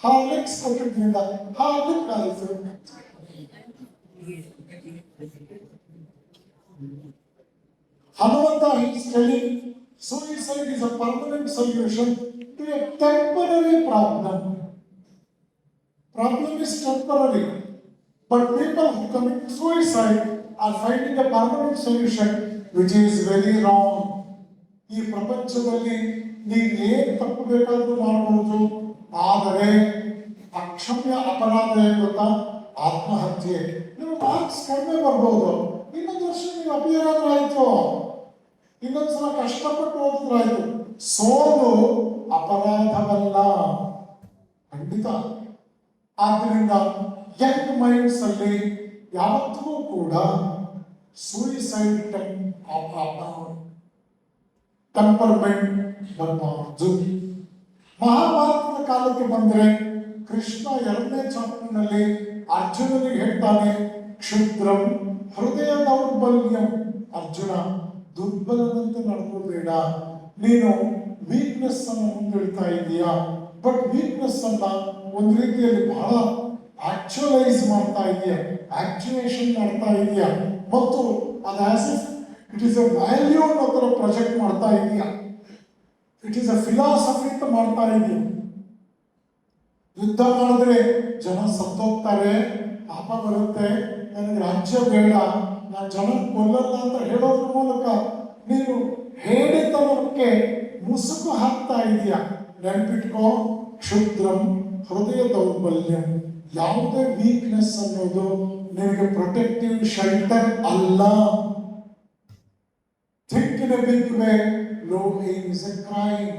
ಹಾರ್ಲಿಕ್ಸ್ ಕೊಟ್ಟಿದ್ರಿಂದ ಹಾರ್ಲಿಕ್ ಆಯಿತು. Hanumanta is telling suicide is a permanent solution to a temporary problem. Problem is temporary, but people who commit suicide are finding a permanent solution, which is very wrong. ಈ ಪ್ರಪಂಚದಲ್ಲಿ ನೀವು ಏನು ತಪ್ಪು ಬೇಕಾದ್ರೂ ಮಾಡಬಹುದು, ಆದರೆ ಅಕ್ಷಮ್ಯ ಅಪರಾಧ ಏನು ಗೊತ್ತಾ? ಆತ್ಮಹತ್ಯೆ. ನೀವು ಮಾರ್ಕ್ಸ್ ಕಡಿಮೆ ಬರ್ಬೋದು, ಇನ್ನೊಂದು ವರ್ಷ ನೀವು ಅಪಿಯರ್ ಆದ್ರೆ ಆಯ್ತು, ಇನ್ನೊಂದ್ಸಲ ಕಷ್ಟಪಟ್ಟು ಓದಿದ್ರಾಯ್ತು. ಸೋಲು ಅಪರಾಧವಲ್ಲ, ಖಂಡಿತ. ಆದ್ದರಿಂದ ಯಂಗ್ ಮೈಂಡ್ಸ್ ಅಲ್ಲಿ ಯಾವತ್ತೂ ಕೂಡ ಸೂಯಿಸೈಡ್ ಟೆಂಪರ್ಮೆಂಟ್ ಬರಬಾರದು. ಮಹಾಭಾರತದ ಕಾಲಕ್ಕೆ ಬಂದರೆ ಕೃಷ್ಣ 2ನೇ ಚಾಪ್ಟರ್ನಲ್ಲಿ ಅರ್ಜುನನಿಗೆ ಹೇಳ್ತಾನೆ, ಕ್ಷುದ್ರಂ ಹೃದಯ ದೌರ್ಬಲ್ಯಂ. ಅರ್ಜುನ, ದುರ್ಬಲನಂತೆ ನಡ್ಕೋಬೇಡ. ನೀನು ವೀಕ್ನೆಸ್ ಅನ್ನು ಮುಂದಿಡ್ತಾ ಇದೀಯಾ, ಬಟ್ ವೀಕ್ನೆಸ್ ಅನ್ನ ಒಂದು ರೀತಿಯಲ್ಲಿ ಬಹಳ ಆಕ್ಚುಲೈಸ್ ಮಾಡ್ತಾ ಇದೆಯಾ, ಆಕ್ಚುಯೇಷನ್ ಮಾಡ್ತಾ ಇದೆಯಾ, ಮತ್ತು ಅದು as if it is A value ಅನ್ನೋ ಥರ ಪ್ರೊಜೆಕ್ಟ್ ಮಾಡ್ತಾ ಇದೆಯಾ, ಇಟ್ ಈಸ್ ಎ ಫಿಲಾಸಫಿ ಅಂತ ಮಾಡ್ತಾ ಇದೆಯಾ. ಯುದ್ಧ ಮಾಡಿದ್ರೆ ಜನ ಸತ್ತೋಗ್ತಾರೆ, ಪಾಪ ಬರುತ್ತೆ, ನನಗೆ ರಾಜ್ಯ ಬೇಡ, ನಾನು ಜನ ಕೊಲ್ಲಲ್ಲ ಅಂತ ಹೇಳೋದ್ರ ಮೂಲಕ ನೀನು ಹೇಳಿದ್ದಕ್ಕೆ ಮುಸುಕು ಹಾಕ್ತಾ ಇದೆಯಾ, ನೆನ್ಪಿಟ್ಕೋ, ಕ್ಷುದ್ರಂ ಹೃದಯ ದೌರ್ಬಲ್ಯಂ, ಯಾವುದೇ ವೀಕ್ನೆಸ್ ಅನ್ನೋದು ನಿಮಗೆ ಪ್ರೊಟೆಕ್ಟಿವ್ ಶೆಲ್ಟರ್ ಅಲ್ಲ. Think in a big way, low aim is a crime.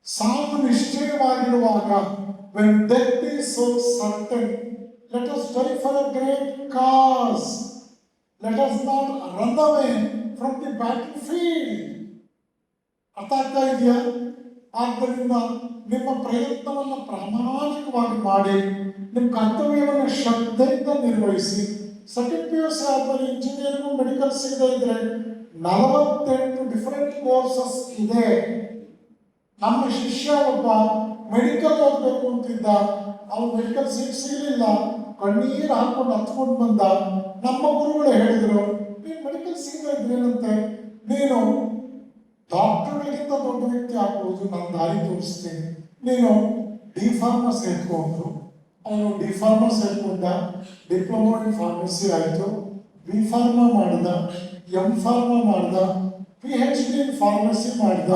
ಸಾವು ನಿಶ್ಚಯವಾಗಿರುವಾಗ, when death is so certain, let us die for a great cause. Let us not run away from the battlefield. ಅರ್ಥ ಆಗ್ತಾ ಇದೆಯಾ? ಆದ್ದರಿಂದ ನಿಮ್ಮ ಪ್ರಯತ್ನವನ್ನು ಪ್ರಾಮಾಣಿಕವಾಗಿ ಮಾಡಿ, ನಿಮ್ಮ ಕರ್ತವ್ಯವನ್ನು ಶ್ರದ್ಧೆಯಿಂದ ನಿರ್ವಹಿಸಿ. ಸೆಕೆಂಡ್ PUC ಆದ್ಮೇಲೆ ಇಂಜಿನಿಯರಿಂಗ್ ಮೆಡಿಕಲ್ ಸಿಗದೇ ಇದ್ರೆ 48 ಡಿಫರೆಂಟ್ ಕೋರ್ಸಸ್ ಇದೆ. ನಮ್ಮ ಶಿಷ್ಯ ಒಬ್ಬ ಮೆಡಿಕಲ್ ಓದಬೇಕು ಅಂತಿದ್ದ, ಅವ್ನು ಮೆಡಿಕಲ್ ಸೀಟ್ ಸಿಗಲಿಲ್ಲ, ಕಣ್ಣೀರು ಹಾಕೊಂಡು ಹತ್ಕೊಂಡು ಬಂದ. ನಮ್ಮ ಗುರುಗಳು ಹೇಳಿದ್ರು, ನೀನು ಮೆಡಿಕಲ್ ಸಿಗದೇ ಇದ್ರೇನಂತೆ, ನೀನು ಡಾಕ್ಟರ್ಗಳಿಗಿಂತ ದೊಡ್ಡ ವ್ಯಕ್ತಿ ಆಗ್ಬೋದು, ನಾನು ದಾರಿ ತೋರಿಸ್ತೀನಿ, ನೀನು D.Pharma ಸೇರ್ಕೊಂಡ್ರು. ಅವನು D.Pharma ಸೇರ್ಕೊಂಡ, ಡಿಪ್ಲೊಮಾ ಇನ್ ಫಾರ್ಮಸಿ ಆಯಿತು, B.Pharma ಮಾಡ್ದ, M.Pharma ಮಾಡ್ದ, PhD ಇನ್ ಫಾರ್ಮಸಿ ಮಾಡ್ದ.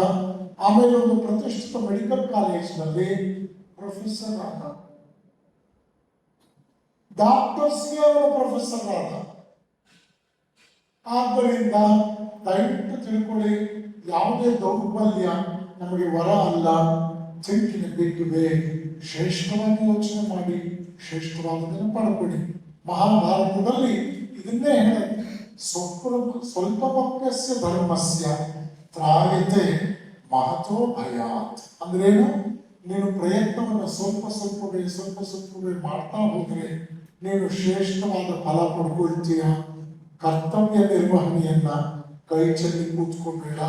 ಆಮೇಲೆ ಒಂದು ಪ್ರತಿಷ್ಠಿತ ಮೆಡಿಕಲ್ ಕಾಲೇಜ್ನಲ್ಲಿ ಪ್ರೊಫೆಸರ್ ಆದ. ಡಾಕ್ಟರ್ಸ್ಗೆ ಅವನು ಪ್ರೊಫೆಸರ್ ಆದ. ಆದ್ದರಿಂದ ದಯವಿಟ್ಟು ತಿಳ್ಕೊಳ್ಳಿ, ಯಾವುದೇ ದೌರ್ಬಲ್ಯ ನಮಗೆ ವರ ಅಲ್ಲ. ಚಿಂತನೆ ಬಿಟ್ಟು ಶ್ರೇಷ್ಠವಾಗಿ ಯೋಚನೆ ಮಾಡಿ, ಶ್ರೇಷ್ಠವಾದದನ್ನು ಪಡ್ಕೊಳ್ಳಿ. ಮಹಾಭಾರತದಲ್ಲಿ ಇದನ್ನೇ ಹೇಳುತ್ತೆ, ಸ್ವಲ್ಪ ಭಕ್ತಸ್ಯ ಧರ್ಮಸ್ಯ ತ್ರಾಯತೆ ಮಹತೋ ಭಯಾತ್. ಅಂದ್ರೇನು? ನೀನು ಪ್ರಯತ್ನವನ್ನು ಸ್ವಲ್ಪ ಮಾಡ್ತಾ ಹೋದ್ರೆ ನೀನು ಶ್ರೇಷ್ಠವಾದ ಫಲ ಪಡ್ಕೊಳ್ತೀಯ. ಕರ್ತವ್ಯ ನಿರ್ವಹಣೆಯನ್ನ ಕೈ ಚೆಲ್ಲಿ ಕೂತ್ಕೊಬೇಡ,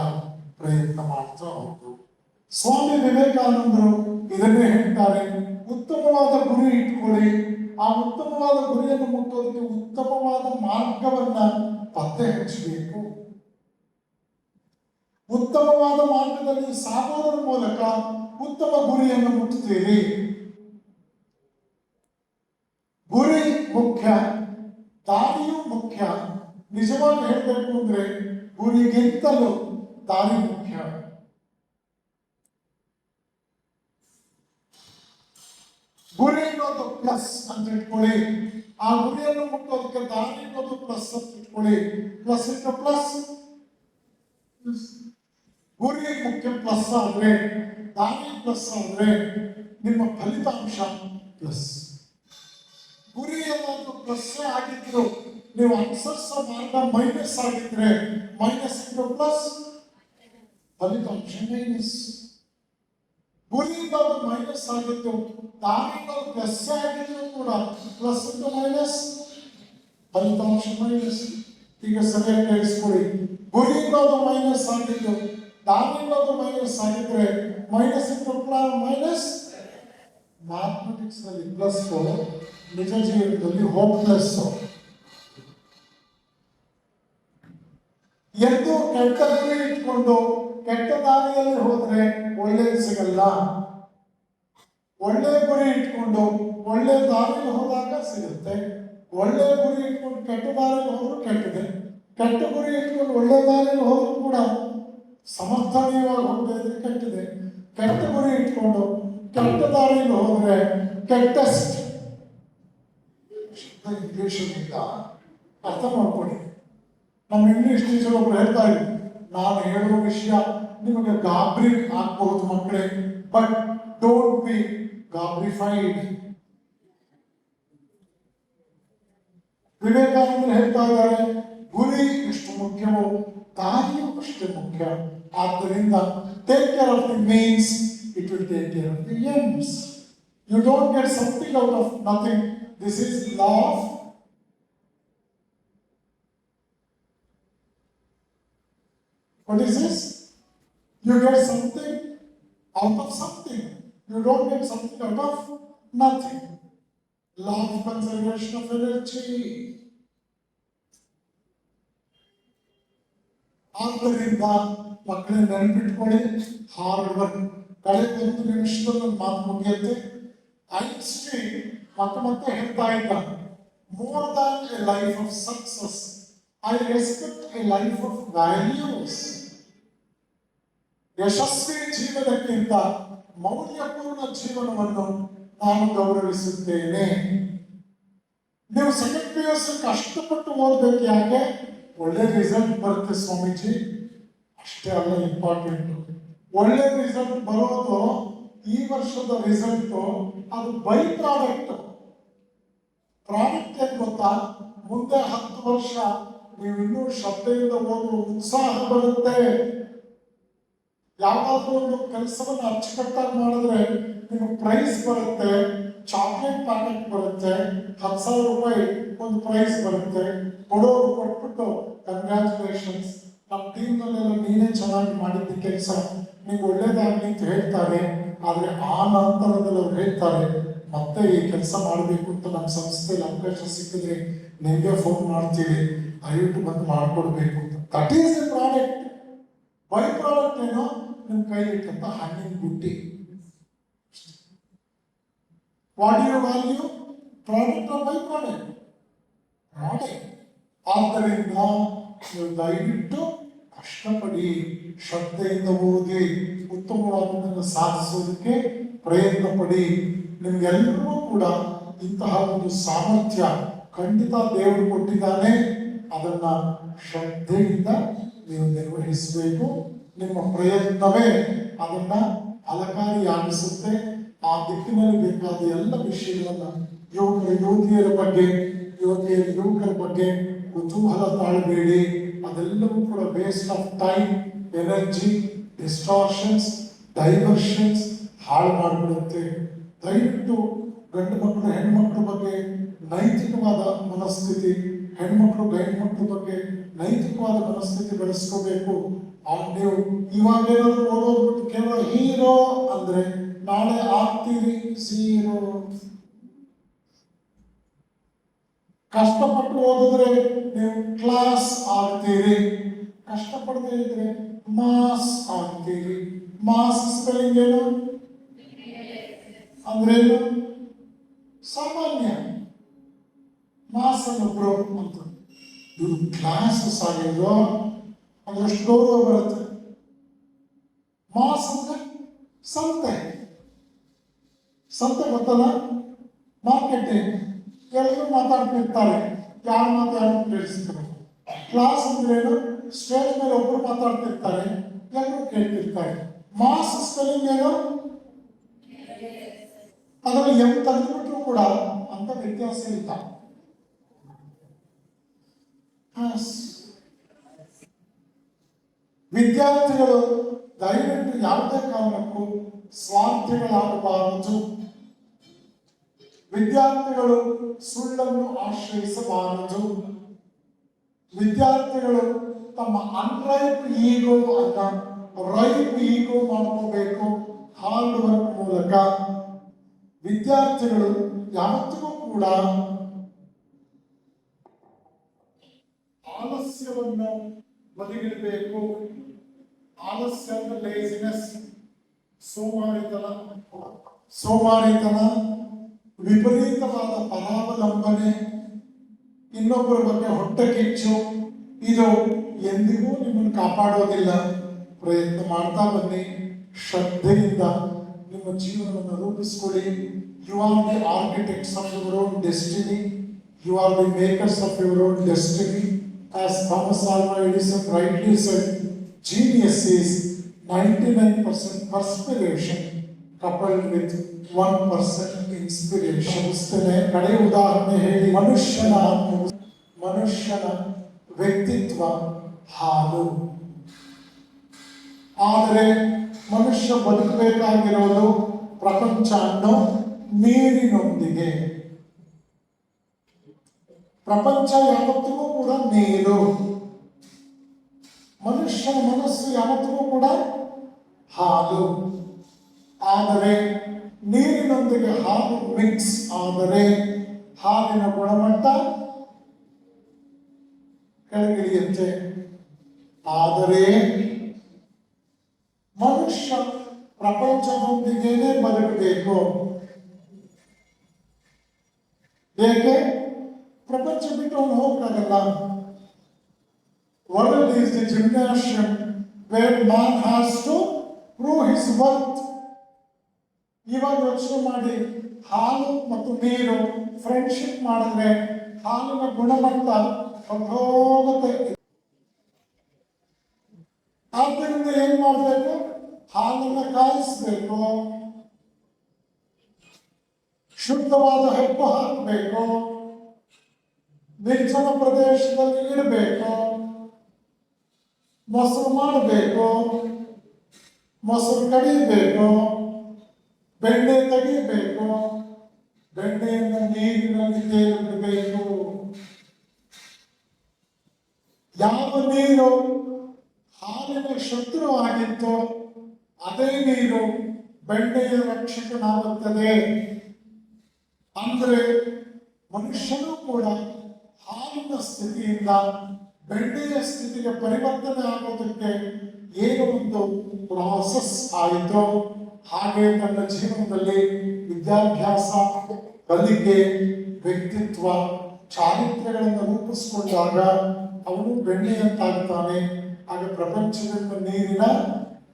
ಪ್ರಯತ್ನ ಮಾಡ್ತಾ ಹೋಗು. ಸ್ವಾಮಿ ವಿವೇಕಾನಂದರು ಇದನ್ನೇ ಹೇಳ್ತಾರೆ, ಉತ್ತಮವಾದ ಗುರಿ ಇಟ್ಕೊಳ್ಳಿ. ಆ ಉತ್ತಮವಾದ ಗುರಿಯನ್ನು ಮುಟ್ಟೋದಕ್ಕೆ ಉತ್ತಮವಾದ ಮಾರ್ಗವನ್ನ ಪತ್ತೆ ಹಚ್ಚಬೇಕು. ಉತ್ತಮವಾದ ಮಾರ್ಗದಲ್ಲಿ ಸಾಗೋದ್ರ ಮೂಲಕ ಉತ್ತಮ ಗುರಿಯನ್ನು ಮುಟ್ಟುತ್ತೀರಿ. ಗುರಿ ಮುಖ್ಯ, ದಾರಿಯೂ ಮುಖ್ಯ. ನಿಜವಾಗಿ ಹೇಳಬೇಕು ಅಂದ್ರೆ ಗುರಿಗಿಂತಲೂ ದಾರಿ ಮುಖ್ಯ. ಗುರಿ ಅನ್ನೋದು ಪ್ಲಸ್ ಅಂತ ಇಟ್ಕೊಳ್ಳಿ, ಆ ಗುರಿಯನ್ನು ಮುಟ್ಟೋದಕ್ಕೆ ದಾರಿ ಅನ್ನೋದು ಪ್ಲಸ್ ಅಂತ ಇಟ್ಕೊಳ್ಳಿ. ಪ್ಲಸ್ ಇಂಟು ಪ್ಲಸ್, ಗುರಿ ಮುಖ್ಯ ಪ್ಲಸ್ ಆದ್ರೆ, ದಾರಿ ಪ್ಲಸ್ ಆದ್ರೆ ನಿಮ್ಮ ಫಲಿತಾಂಶ ಪ್ಲಸ್. ಗುರಿ ಏನಾದ್ರು ಪ್ಲಸ್ ಆಗಿದ್ರು, ನೀವು ಅನುಸರಿಸೋ ಮಾರ್ಗ ಮೈನಸ್ ಆಗಿದ್ರೆ ಮೈನಸ್ ಇಂಟು ಪ್ಲಸ್, ಫಲಿತಾಂಶ ಮೈನಸ್. ಗುರಿ ಇರೋದು ಮೈನಸ್ ಆಗಿತ್ತು, ದಾರಿ ಇರೋದು ಪ್ಲಸ್ ಆಗಿದ್ರು ಕೂಡ ಪ್ಲಸ್ ಇಂಟು ಮೈನಸ್, ಫಲಿತಾಂಶ ಮೈನಸ್. ಈಗ ಸರಿಯಾಗಿ ಕೇಳಿಸ್ಕೊಳ್ಳಿ, ಗುರಿ ಇರೋದು ಮೈನಸ್ ಆಗಿದ್ದು, ದಾರಿ ಇರೋದು ಮೈನಸ್ ಆಗಿದ್ರೆ ಮೈನಸ್ ಇಂಟು ಮೈನಸ್. ಮ್ಯಾಥಮೆಟಿಕ್ಸ್ ನಲ್ಲಿ ಪ್ಲಸ್, ನಿಜ ಜೀವನದಲ್ಲಿ ಹೋಪ್ಲೆಸ್. ಎಂದು ಕೆಟ್ಟ ಗುರಿ ಇಟ್ಕೊಂಡು ಕೆಟ್ಟ ದಾರಿಯಲ್ಲಿ ಹೋದ್ರೆ ಒಳ್ಳೇದು ಸಿಗಲ್ಲ. ಒಳ್ಳೆ ಗುರಿ ಇಟ್ಕೊಂಡು ಒಳ್ಳೆ ದಾರಿಯಲ್ಲಿ ಹೋದಾಗ ಸಿಗುತ್ತೆ. ಒಳ್ಳೆ ಗುರಿ ಇಟ್ಕೊಂಡು ಕೆಟ್ಟ ದಾರಿಯಲ್ಲಿ ಹೋದ್ರು ಕೆಟ್ಟದೆ. ಕೆಟ್ಟ ಗುರಿ ಇಟ್ಕೊಂಡು ಒಳ್ಳೆ ದಾರಿಯಲ್ಲಿ ಹೋದ್ರು ಕೂಡ ಸಮರ್ಥನೀಯವಾಗಿ ಹೋಗದೆ ಇದ್ರೆ ಕೆಟ್ಟದೆ. ಕೆಟ್ಟ ಗುರಿ ಇಟ್ಕೊಂಡು ಕೆಟ್ಟ ದಾರಿಯಲ್ಲಿ ಹೋದ್ರೆ ಕೆಟ್ಟಸ್ಟ್. ಇಂಗ್ಲಿಷ್ ಅರ್ಥ ಮಾಡ್ಕೊಳ್ಳಿ. ನಮ್ಮ ಇಂಗ್ಲಿಷ್ ಟೀಚರ್ ಒಬ್ರು ಹೇಳ್ತಾ ಇದ್ರು, ನಾನು ಹೇಳುವ ವಿಷಯ ನಿಮಗೆ ಗಾಬರಿ ಆಗ್ಬಹುದು ಮಕ್ಕಳೇ, ಬಟ್ ಡೋಂಟ್ ಬಿ ಗಾಬರಿಫೈಡ್. ವಿವೇಕಾನಂದರು ಹೇಳ್ತಾ ಇದ್ದಾರೆ, ಗುರಿ ಎಷ್ಟು ಮುಖ್ಯವೋ ದಾರಿಯೂ ಅಷ್ಟೇ ಮುಖ್ಯ. ಆದ್ದರಿಂದ take care of the means, it will take care of the ends. You don't get something out of nothing. This is law of what is this? You get something out of something. You don't get something out of nothing. Law of conservation of energy. ಆದ್ದರಿಂದ ಮಕ್ಕಳೇ ನೆನಪಿಟ್ಕೊಳ್ಳಿ, hard work. ಕಳೆದ 1 ನಿಮಿಷದಲ್ಲಿ ಒಂದು ಮಾತು ಮುಗಿಯುತ್ತೆ. Einstein ಮತ್ತೆ ಹೇಳ್ತಾ ಇದ್ದ, more than A life of success, I respect a life of values. ಯಶಸ್ವಿ ಜೀವನಕ್ಕಿಂತ ಮೌಲ್ಯಪೂರ್ಣ ಜೀವನವನ್ನು ನಾನು ಗೌರವಿಸುತ್ತೇನೆ. ನೀವು ಸೆಕೆಂಡ್ PUC ಕಷ್ಟಪಟ್ಟು ಓದಬೇಕು. ಯಾಕೆ? ಒಳ್ಳೆ ರಿಸಲ್ಟ್ ಬರುತ್ತೆ ಸ್ವಾಮೀಜಿ. ಅಷ್ಟೇ ಅಲ್ಲ, ಇಂಪಾರ್ಟೆಂಟ್, ಒಳ್ಳೆ ರಿಸಲ್ಟ್ ಬರೋದು, ಈ ವರ್ಷದ ರಿಸಲ್ಟ್ ಅದು ಬೈ ಪ್ರಾಡಕ್ಟ್. ಪ್ರಾಡಕ್ಟ್ ಏನ್ ಗೊತ್ತಾ? ಮುಂದೆ 10 ವರ್ಷ ನೀವು ಇನ್ನೂ ಶ್ರದ್ಧೆಯಿಂದ ಓದುವ ಉತ್ಸಾಹ ಬರುತ್ತೆ. ಯಾವ್ದಾದ್ರು ಒಂದು ಕೆಲಸವನ್ನು ಅಚ್ಚುಕಟ್ಟಾಗಿ ಮಾಡಿದ್ರೆ ನಿಮಗೆ ಪ್ರೈಸ್ ಬರುತ್ತೆ. ಚಾಕ್ಲೇಟ್ ಪ್ಯಾಕೆಟ್ ಬರುತ್ತೆ, 10,000 ರೂಪಾಯಿ ಒಂದು ಪ್ರೈಸ್ ಬರುತ್ತೆ. ಕೊಡೋರು ಕೊಟ್ಬಿಟ್ಟು ಕಂಗ್ರ್ಯಾಚುಲೇಷನ್ಸ್, ನಮ್ಮ ಟೀಮ್ನಲ್ಲೆಲ್ಲ ನೀನೇ ಚೆನ್ನಾಗಿ ಮಾಡಿದ್ದ ಕೆಲಸ, ನೀವು ಒಳ್ಳೇದಾಗಲಿ ಅಂತ ಹೇಳ್ತಾರೆ. ಆದರೆ ಆ ನಂತರದಲ್ಲಿ ಅವ್ರು ಹೇಳ್ತಾರೆ, ಮತ್ತೆ ಈ ಕೆಲಸ ಮಾಡಬೇಕು ಅಂತ ನಮ್ಮ ಸಂಸ್ಥೆಯಲ್ಲಿ ಅವಕಾಶ ಸಿಕ್ಕಿದ್ರೆ ನಿಮಗೆ ಫೋನ್ ಮಾಡ್ತೀವಿ, ದಯವಿಟ್ಟು ಬಂದು ಮಾಡಿಕೊಡ್ಬೇಕು ಅಂತ. That is the product. By product ಏನೋ ನಿಮ್ಮ ಕೈಲಿಟ್ಟಂತ ಹಣ್ಣಿನ ಬುಟ್ಟಿ. What you value? Product or by product? Product. ಆದ್ದರಿಂದ ನೀವು ದಯವಿಟ್ಟು ಕಷ್ಟಪಡಿ, ಶ್ರದ್ಧೆಯಿಂದ ಓದಿ, ಉತ್ತಮವಾದದನ್ನು ಸಾಧಿಸೋದಕ್ಕೆ ಪ್ರಯತ್ನ ಪಡಿ. ನಿಮ್ಗೆಲ್ಲರೂ ಕೂಡ ಇಂತಹ ಒಂದು ಸಾಮರ್ಥ್ಯ ಖಂಡಿತ ದೇವರು ಕೊಟ್ಟಿದ್ದಾನೆ. ಅದನ್ನ ಶ್ರದ್ಧೆಯಿಂದ ನೀವು ನಿರ್ವಹಿಸಬೇಕು. ನಿಮ್ಮ ಪ್ರಯತ್ನವೇ ಅದನ್ನ ಫಲಕಾರಿಯಾಗಿಸುತ್ತೆ. ಆ ದಿಕ್ಕಿನಲ್ಲಿ ಬೇಕಾದ ಎಲ್ಲ ವಿಷಯಗಳನ್ನ ಯುವಕರ ಬಗ್ಗೆ, ಯುವಕರ ಬಗ್ಗೆ ಕುತೂಹಲ ತಾಳಬೇಡಿ. ಅದೆಲ್ಲವೂ ಕೂಡ waste of time, energy, distortions, diversions ಹಾಳು ಮಾಡಿಬಿಡುತ್ತೆ. ದಯವಿಟ್ಟು ಗಂಡು ಮಕ್ಕಳು ಹೆಣ್ಮಕ್ಳ ಬಗ್ಗೆ ನೈತಿಕವಾದ ಮನಸ್ಥಿತಿ, ಹೆಣ್ಮಕ್ಳು ಗಂಡು ಮಕ್ಕಳ ಬಗ್ಗೆ ನೈತಿಕವಾದ ಮನಸ್ಥಿತಿ ಬೆಳೆಸ್ಕೋಬೇಕು. ನೀವು ಇವಾಗೇನಾದ್ರು ಓದೋದ್ಬಿಟ್ಟು ಕೇವಲ ಹೀರೋ ಅಂದ್ರೆ ನಾಳೆ ಆಗ್ತೀರಿ ಝೀರೋ. ಕಷ್ಟಪಟ್ಟು ಓದಿದ್ರೆ ನೀವು ಕ್ಲಾಸ್ ಆಗ್ತೀರಿ, ಕಷ್ಟಪಡದೇ ಇದ್ರೆ ಮಾಸ್ ಆಗ್ತೀರಿ. ಮಾಸ್ ಸ್ಪೆಲ್ಲಿಂಗ್ ಏನು ಅಂದ್ರೇನು? ಸಾಮಾನ್ಯ. ಮಾಸ್ ಅನ್ನೊಬ್ರು ಅಂತ ಇವ್ರು ಕ್ಲಾಸ್ ಆಗಿರೋ ಅಂದ್ರೆ ಎಷ್ಟು ಗೌರವ ಬರುತ್ತೆ. ಮಾಸ್ ಅಂದ್ರೆ ಸಂತೆ. ಸಂತೆ ಗೊತ್ತಲ್ಲ? ಮಾರ್ಕೆಟಿಂಗ್. ಎಲ್ಲರೂ ಮಾತಾಡ್ತಿರ್ತಾರೆ, ಯಾರು ಮಾತಾಡೋ ಕೇಳಿಸ್ತಾರೆ. ಕ್ಲಾಸ್ ಅಂದ್ರೆ ಏನು? ಸ್ಟೇಜ್ ಮೇಲೆ ಒಬ್ರು ಮಾತಾಡ್ತಿರ್ತಾರೆ, ಎಲ್ಲರೂ ಕೇಳ್ತಿರ್ತಾರೆ. ಮಾಸ್ ಸ್ಪೆಲ್ಲಿಂಗ್ ಏನು? ಅದರಲ್ಲಿ ತೆಗೆದುಬಿಟ್ರು ಕೂಡ ಅಂತ ವ್ಯತ್ಯಾಸ ಇಲ್ಲ. ವಿದ್ಯಾರ್ಥಿಗಳು ದಯವಿಟ್ಟು ಯಾವುದೇ ಕಾರಣಕ್ಕೂ ಸ್ವಾರ್ಥಿಗಳಾಗಬಾರದು. ವಿದ್ಯಾರ್ಥಿಗಳು ಸುಳ್ಳನ್ನು ಆಶ್ರಯಿಸಬಾರದು. ವಿದ್ಯಾರ್ಥಿಗಳು ತಮ್ಮ ಅನ್ರೈಪ್ ಈಗೋ ಅನ್ನ ರೈಪ್ ಈಗೋ ಮಾಡ್ಕೋಬೇಕು ಹಾರ್ಡ್ ವರ್ಕ್ ಮೂಲಕ. ವಿದ್ಯಾರ್ಥಿಗಳು ಯಾವತ್ತಿಗೂ ಕೂಡ ಆಲಸ್ಯವನ್ನು ಬದಿಗಿಡಬೇಕು. ಆಲಸ್ಯ ಅಂದ್ರೆ ಲೇಜಿನೆಸ್, ಸೋಮಾರಿತನ, ವಿಪರೀತವಾದ ಪರಾವಲಂಬನೆ, ಇನ್ನೊಬ್ಬರ ಬಗ್ಗೆ ಹೊಟ್ಟೆ ಕಿಚ್ಚು, ಇದು ಎಂದಿಗೂ ನಿಮ್ಮನ್ನು ಕಾಪಾಡೋದಿಲ್ಲ. ಪ್ರಯತ್ನ ಮಾಡ್ತಾ ಬನ್ನಿ, ಶ್ರದ್ಧೆಯಿಂದ ನಿಮ್ಮ ಜೀವನವನ್ನು ರೂಪಿಸಿಕೊಳ್ಳಿ. You are the architects of your own destiny. You are the makers of your own destiny. As Thomas Alva Edison rightly said, genius is 99% perspiration coupled with 1% inspiration. ಕಡೆ ಉದಾಹರಣೆ ಹೇಳಿ, ಮನುಷ್ಯನ ವ್ಯಕ್ತಿತ್ವ ಹಾಲು. ಆದರೆ ಮನುಷ್ಯ ಬದುಕಬೇಕಾಗಿರೋದು ಪ್ರಪಂಚ ಅನ್ನೋ ನೀರಿನೊಂದಿಗೆ. ಪ್ರಪಂಚ ಯಾವತ್ತಿಗೂ ಕೂಡ ನೀರು, ಮನುಷ್ಯನ ಮನಸ್ಸು ಯಾವತ್ತಿಗೂ ಕೂಡ ಹಾಲು. ಆದರೆ ನೀರಿನೊಂದಿಗೆ ಹಾಲು ಮಿಕ್ಸ್ ಆದರೆ ಹಾಲಿನ ಗುಣಮಟ್ಟ ಕೆಳಗಿಳಿಯುತ್ತೆ. ಆದರೆ ಮನುಷ್ಯ ಪ್ರಪಂಚದೊಂದಿಗೇನೆ ಬದುಕಬೇಕು. ಏಕೆ? ಪ್ರಪಂಚ ಬಿಟ್ಟು ಅವನು ಹೋಗಕ್ಕಾಗಲ್ಲ. World is the gymnasium where man has to prove his worth. ಇವಾಗ ಯೋಚನೆ ಮಾಡಿ, ಹಾಲು ಮತ್ತು ನೀರು ಫ್ರೆಂಡ್ಶಿಪ್ ಮಾಡಿದ್ರೆ ಹಾಲಿನ ಗುಣಮಟ್ಟ ಹೋಗುತ್ತೆ. ಆದ್ದರಿಂದ ಏನ್ ಮಾಡಬೇಕು? ಹಾಲನ್ನು ಕಾಯಿಸಬೇಕು, ಶುದ್ಧವಾದ ಹೆಪ್ಪು ಹಾಕಬೇಕು, ನಿರ್ಜನ ಪ್ರದೇಶದಲ್ಲಿ ಇಡಬೇಕು, ಮೊಸರು ಮಾಡಬೇಕು, ಮೊಸರು ಕಡಿಬೇಕು, ಬೆಣ್ಣೆ ತೆಗಿಬೇಕು, ಬೆಣ್ಣೆಯನ್ನು ನೀರಿನಲ್ಲಿ ತೇಲಿಡಬೇಕು. ಯಾವ ನೀರು ಹಾಲಿನ ಶತ್ರುವಾಗಿತ್ತೋ ಅದೇ ನೀರು ಬೆಣ್ಣೆಯ ರಕ್ಷಕನಾಗುತ್ತದೆ. ಅಂದ್ರೆ ಮನುಷ್ಯನೂ ಕೂಡ ಹಾಲಿನ ಸ್ಥಿತಿಯಿಂದ ಬೆಣ್ಣೆಯ ಸ್ಥಿತಿಗೆ ಪರಿವರ್ತನೆ ಆಗೋದಕ್ಕೆ ಏನು ಒಂದು ಪ್ರಾಸೆಸ್ ಆಯಿತು, ಹಾಗೆ ತನ್ನ ಜೀವನದಲ್ಲಿ ವಿದ್ಯಾಭ್ಯಾಸ, ಕಲಿಕೆ, ವ್ಯಕ್ತಿತ್ವ, ಚಾರಿತ್ರ್ಯಗಳನ್ನು ರೂಪಿಸಿಕೊಂಡಾಗ ಅವನು ಬೆಣ್ಣೆಯಂತಾಗ್ತಾನೆ. ಆಗ ಪ್ರಪಂಚದಿಂದ ನೀರಿನ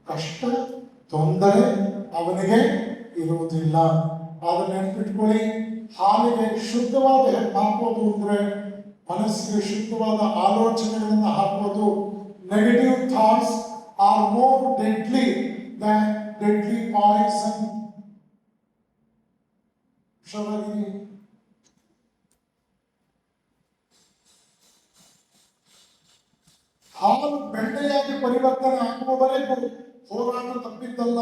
ಕಷ್ಟ, ತೊಂದರೆ ಅವನಿಗೆ ಇರುವುದಿಲ್ಲ. ಅದನ್ನ ನೆನಪಿಟ್ಕೊಳ್ಳಿ. ಹಾಲಿಗೆ ಶುದ್ಧವಾದ ಹೆಪ್ಪು ಹಾಕೋದು ಅಂದ್ರೆ ಮನಸ್ಸಿಗೆ ಶುದ್ಧವಾದ ಆಲೋಚನೆಗಳನ್ನು ಹಾಕೋದು. Negative thoughts are more deadly than deadly poison. ಹಾಲು ಬೆಣ್ಣೆಯಾಗಿ ಪರಿವರ್ತನೆ ಆಗುವವರೆಗೂ ಹೋರಾಟ ತಪ್ಪಿದ್ದಲ್ಲ.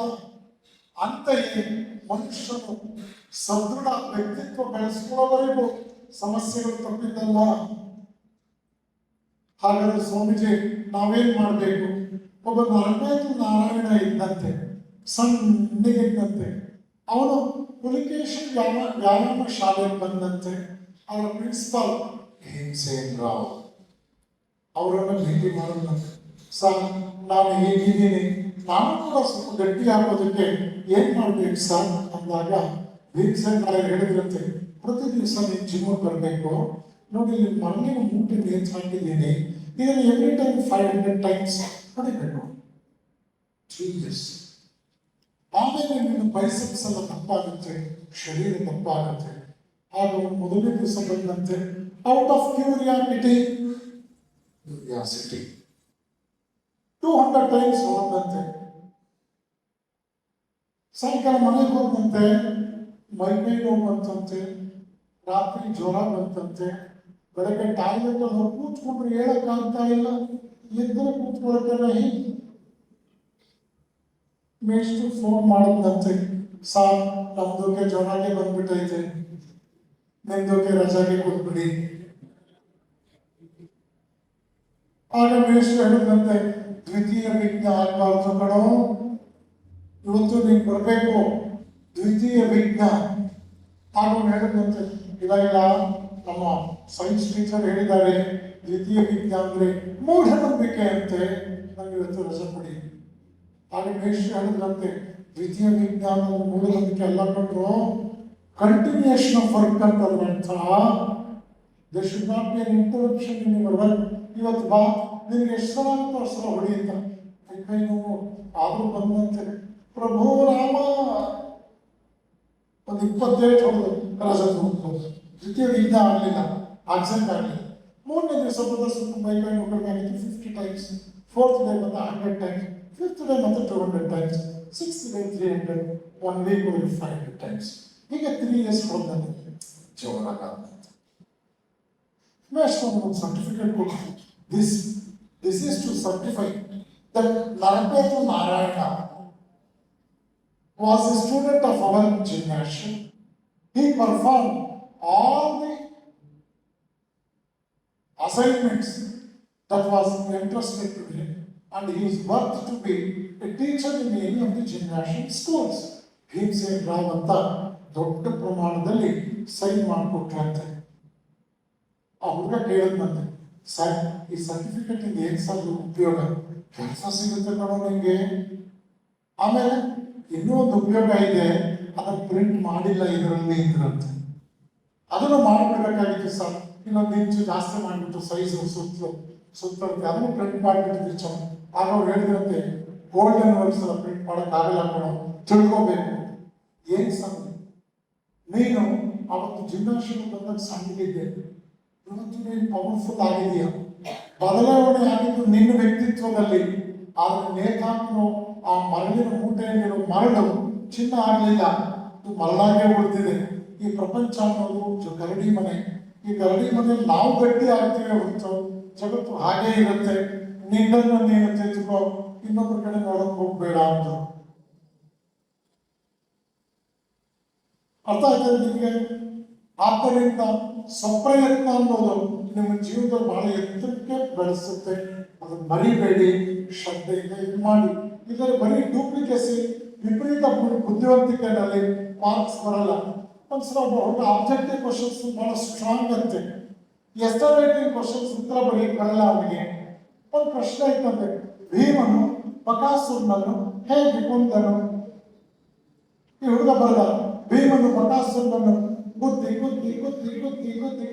ಅಂತೆಯೇ ಮನುಷ್ಯನು ಸದೃಢ ವ್ಯಕ್ತಿತ್ವ ಬೆಳೆಸಿಕೊಳ್ಳುವವರೆಗೂ ಸಮಸ್ಯೆಗಳು ತಪ್ಪಿದ್ದಲ್ಲ. ಹಾಗಾದ್ರೆ ಸ್ವಾಮೀಜಿ ನಾವೇನ್ ಮಾಡಬೇಕು? ಒಬ್ಬ ನರಮೇತು ನಾರಾಯಣ ಇದ್ದಂತೆ, ಸಣ್ಣಗಿದ್ದಂತೆ, ಅವನು ಪುಲಿಕೇಶನ್ ವ್ಯಾಯಾಮ ಶಾಲೆಗೆ ಬಂದಂತೆ. ಅವರ ಪ್ರಿನ್ಸಿಪಾಲ್ ಭೀಮಸೇನ್ ರಾವ್ ಅವರನ್ನು ಭೇಟಿ ಮಾಡೋದಂತೆ. ಸರ್, ನಾನು ಹೇಗಿದ್ದೀನಿ, ನಾನು ಕೂಡ ಸ್ವಲ್ಪ ಗಟ್ಟಿ ಆಗೋದಕ್ಕೆ ಏನ್ ಮಾಡ್ಬೇಕು ಸರ್ ಅಂದಾಗ ಭೀಮಸೇನ್ ರಾವ್ ಹೇಳಿದ್ರಂತೆ, ಪ್ರತಿ ದಿವಸ ನೀನು ಜಿಮ್ಗೆ ಬರಬೇಕು. ನೋಡಿ, ಇಲ್ಲಿ ಮಣ್ಣಿನ ಮೂಟೆ ನೇಚ್ ಹಾಕಿದ್ದೀನಿ, ಇದನ್ನು ಎವ್ರಿ ಟೈಮ್ 500 ಟೈಮ್ಸ್ ಹೊಡಿಬೇಕು. 3 years. ಆಮೇಲೆ ನಿನ್ನ ಬೈಸೆಪ್ಸ್ ಎಲ್ಲ ತಪ್ಪಾಗುತ್ತೆ, ಶರೀರ ತಪ್ಪಾಗುತ್ತೆ. ಆಗ ಮೊದಲನೇ ದಿವಸ ಬಂದಂತೆ ಔಟ್ ಆಫ್ ಕ್ಯೂರಿಯಾಸಿಟಿ 200 ಟೈಮ್ಸ್ ಹೋದಂತೆ. ಸಾಯಂಕಾಲ ಮನೆಗೆ ಹೋದಂತೆ ಮೈಕೈ ನೋವು ಬಂತಂತೆ, ರಾತ್ರಿ ಜ್ವರ ಬಂತಂತೆ. ಬೆಳಗ್ಗೆ ಟಾಯ್ಲೆಟ್ ಅಲ್ಲಿ ಕೂತ್ಕೊಂಡ್ರೆ ಹೇಳಕ್ಕಾಗ್ತಾ ಇಲ್ಲ, ಎದ್ದರೆ ಕೂತ್ಕೊಳ್ತೇನೆ. ಮೇಷ್ಟು ಫೋನ್ ಮಾಡಿದಂತೆ, ಸಾರ್ ನಮ್ದಕ್ಕೆ ಜ್ವರಗೆ ಬಂದ್ಬಿಟ್ಟೈತೆ, ನಿಮ್ದಕ್ಕೆ ರಜಾಗೆ ಕೊಟ್ಬಿಡಿ. ಆಗ ಮೇಷ್ಟು ಹೇಳಿದಂತೆ, ದ್ವಿತೀಯ ವಿಘ್ನ ಆಗ್ಬಾರ್ದು ಕಣೋ, ಇವತ್ತು ನೀನು ಬರಬೇಕು, ದ್ವಿತೀಯ ವಿಘ್ನ. ಆಗ ಹೇಳಿದಂತೆ, ಇಲ್ಲ ಇಲ್ಲ, ನಮ್ಮ ಸೈನ್ಸ್ ಟೀಚರ್ ಹೇಳಿದ್ದಾರೆ, ದ್ವಿತೀಯ ವಿಘ್ನ ಅಂದ್ರೆ ಮೂಢನಂಬಿಕೆ ಅಂತೆ, ನನಗೆ ಇವತ್ತು ರಜೆ ಕೊಡಿ. ಆಗ ಮೇಷ್ಟು ಹೇಳಿದಂತೆ, ದ್ವಿತೀಯ ವಿಜ್ಞಾನ ಮೂಢನಂಬಿಕೆ ಎಲ್ಲ ಕಂಡ್ರು, ಕಂಟಿನ್ಯೂಯೇಷನ್ ಆಫ್ ವರ್ಕ್ ಅಂತ. There should not be an interruption in your work. ಇವತ್ತು ಬಾ, ನಿನಗೆ ಎಷ್ಟು ಸಲ ಅಂತ ಅಷ್ಟು ಸಲ ಹೊಡಿ ಅಂತ. ಕೈ ನೋವು ಆದರೂ ಬಂದಂತೆ, ಪ್ರಭು ರಾಮ ಒಂದು 20 ಹೊಡೆದು ರಜೆ ಹೋಗ್ಬೋದು. ದ್ವಿತೀಯ ವಿಘ್ನ ಆಗಲಿಲ್ಲ, ಆಕ್ಸಿಡೆಂಟ್ ಆಗಲಿಲ್ಲ. ಮೂರನೇ ದಿವಸ ಬಂದ ಸ್ವಲ್ಪ ಮೈ ಕೈ ನೋವು ಕಡಿಮೆ ಆಗಿತ್ತು, 50 ಟೈಮ್ಸ್. 4th ಡೇ ಬಂದ 100 ಟೈಮ್ಸ್, 5th ಡೇ ಮತ್ತೆ 200 times, 6th day 300, 1 week 500 times. ಹೀಗೆ 3 years ಹೋದಂತೆ ಜೋರಾಗ ಒಂದು ಸರ್ಟಿಫಿಕೇಟ್ ಕೊಡ್ತೀವಿ. This is to certify that Narapetu Narayana was a student of our gymnasium. He performed all the assignments that was entrusted to him, and he is worth to be a teacher in any of the gymnasium schools. Bhimsen Rao ಅಂತ ದೊಡ್ಡ ಪ್ರಮಾಣದಲ್ಲಿ sign ಮಾಡಿಕೊಟ್ರಂತೆ. ಆ ಹುಡುಗ ಕೇಳಿದ್ನಂತೆ, sir ಈ certificate ಇಂದ ಏನ್ sir ಉಪಯೋಗ? ಕೆಲಸ ಸಿಗುತ್ತೆ ಕಣೋ ನಿಂಗೆ. ಆಮೇಲೆ ಇನ್ನೂ ಒಂದು ಉಪಯೋಗ ಇದೆ, ಅದನ್ನು ಪ್ರಿಂಟ್ ಮಾಡಿಲ್ಲ ಇದರಲ್ಲಿ ಇದ್ರಂತೆ. ಅದನ್ನು ಮಾಡಿಬಿಡ್ಬೇಕಾಗಿತ್ತು ಸರ್, ಇನ್ನೊಂದು ಇಂಚು ಜಾಸ್ತಿ ಮಾಡಿಬಿಟ್ಟು ಸೈಜ್ ಸುತ್ತಂತೆ, ಅದನ್ನು ಪ್ರಿಂಟ್ ಮಾಡಿಬಿಟ್ಟಿದ್ರು. ಆಗ ಅವ್ರು ಹೇಳಿದ್ರಂತೆ, ಗೋಲ್ಡನ್ ವರ್ಡ್ಸ್ ಪ್ರಿಂಟ್ ಮಾಡೋಕ್ಕಾಗಲ್ಲ ಕಣೋ, ತಿಳ್ಕೋಬೇಕು. ಏನ್ ಸಂಗತಿ, ನೀನು ಅವತ್ತು ಜಿಮ್ನಾಶಿಯಂ ಬಂದಾಗ ಸಣ್ಣಗಿದ್ದೆ, ಇವತ್ತು ನೀನು ಪವರ್ಫುಲ್ ಆಗಿದೆಯಾ. ಬದಲಾವಣೆ ಆಗಿದ್ದು ನಿನ್ನ ವ್ಯಕ್ತಿತ್ವದಲ್ಲಿ. ಆದ್ರೆ ನೇತಾಕನು ಆ ಮರಳಿನ ಮೂಟೆಯಲ್ಲಿರೋ ಮರಳು ಚಿನ್ನ ಆಗಲಿಲ್ಲ, ಇದು ಮರಳಾಗೆ ಉಳಿದಿದೆ. ಈ ಪ್ರಪಂಚ ಅನ್ನೋದು ಗರಡಿ ಮನೆ. ಈ ಗರಡಿ ಮನೆಯಲ್ಲಿ ನಾವು ಗಟ್ಟಿ ಆಗ್ತೀವಿ ಹೊರತು ಜಗತ್ತು ಹಾಗೇ ಇರುತ್ತೆ. ನಿನ್ನನ್ನು ನೀನು ತೆಗೆದುಕೋ, ಇನ್ನೊಬ್ಬರ ಕಡೆ ನೋಡಕ್ ಹೋಗ್ಬೇಡ ಅಂತ. ಅರ್ಥ ಆಯ್ತದೆ ನಿಮಗೆ? ಆದ್ದರಿಂದ ಸ್ವಪ್ರಯತ್ನ ಅನ್ನೋದು ನಿಮ್ಮ ಜೀವನದಲ್ಲಿ ಬಹಳ ಎತ್ತರಕ್ಕೆ ಬೆಳೆಸುತ್ತೆ. ಅದನ್ನ ಮರಿಬೇಡಿ, ಶ್ರದ್ಧೆಯಿಂದ ಇದು ಮಾಡಿ. ಇದರ ಬರೀ ಡೂಪ್ಲಿಕೇಸಿ, ವಿಪರೀತ ಬುದ್ಧಿವಂತಿಕೆಯಲ್ಲಿ ಮಾರ್ಕ್ಸ್ ಬರಲ್ಲ. ಒಂದ್ಸಲ ಒಬ್ಬ ಆಬ್ಜೆಕ್ಟಿವ್ ಕ್ವಶನ್ಸ್ ಬಹಳ ಸ್ಟ್ರಾಂಗ್ ಅಂತೆ, ಎಸ್ಟರೇಟಿಂಗ್ ಕ್ವಶನ್ಸ್ ಉತ್ತರ ಬರೆಯಕ್ಕೆ ಬರಲ್ಲ ಅವನಿಗೆ. ಒಂದು ಪ್ರಶ್ನೆ ಇತ್ತಂತೆ, ಭೀಮನು ಬಕಾಸುರನನ್ನು ಹೇಗೆ ಕೊಂದನು? ಈ ಹುಡುಗ ಬರಲ್ಲ, ಭೀಮನು ಬಕಾಸುರನನ್ನು ಬುದ್ಧಿ ಬುದ್ಧಿ ಬುದ್ಧಿ ಬುದ್ಧಿ ಬುದ್ಧಿ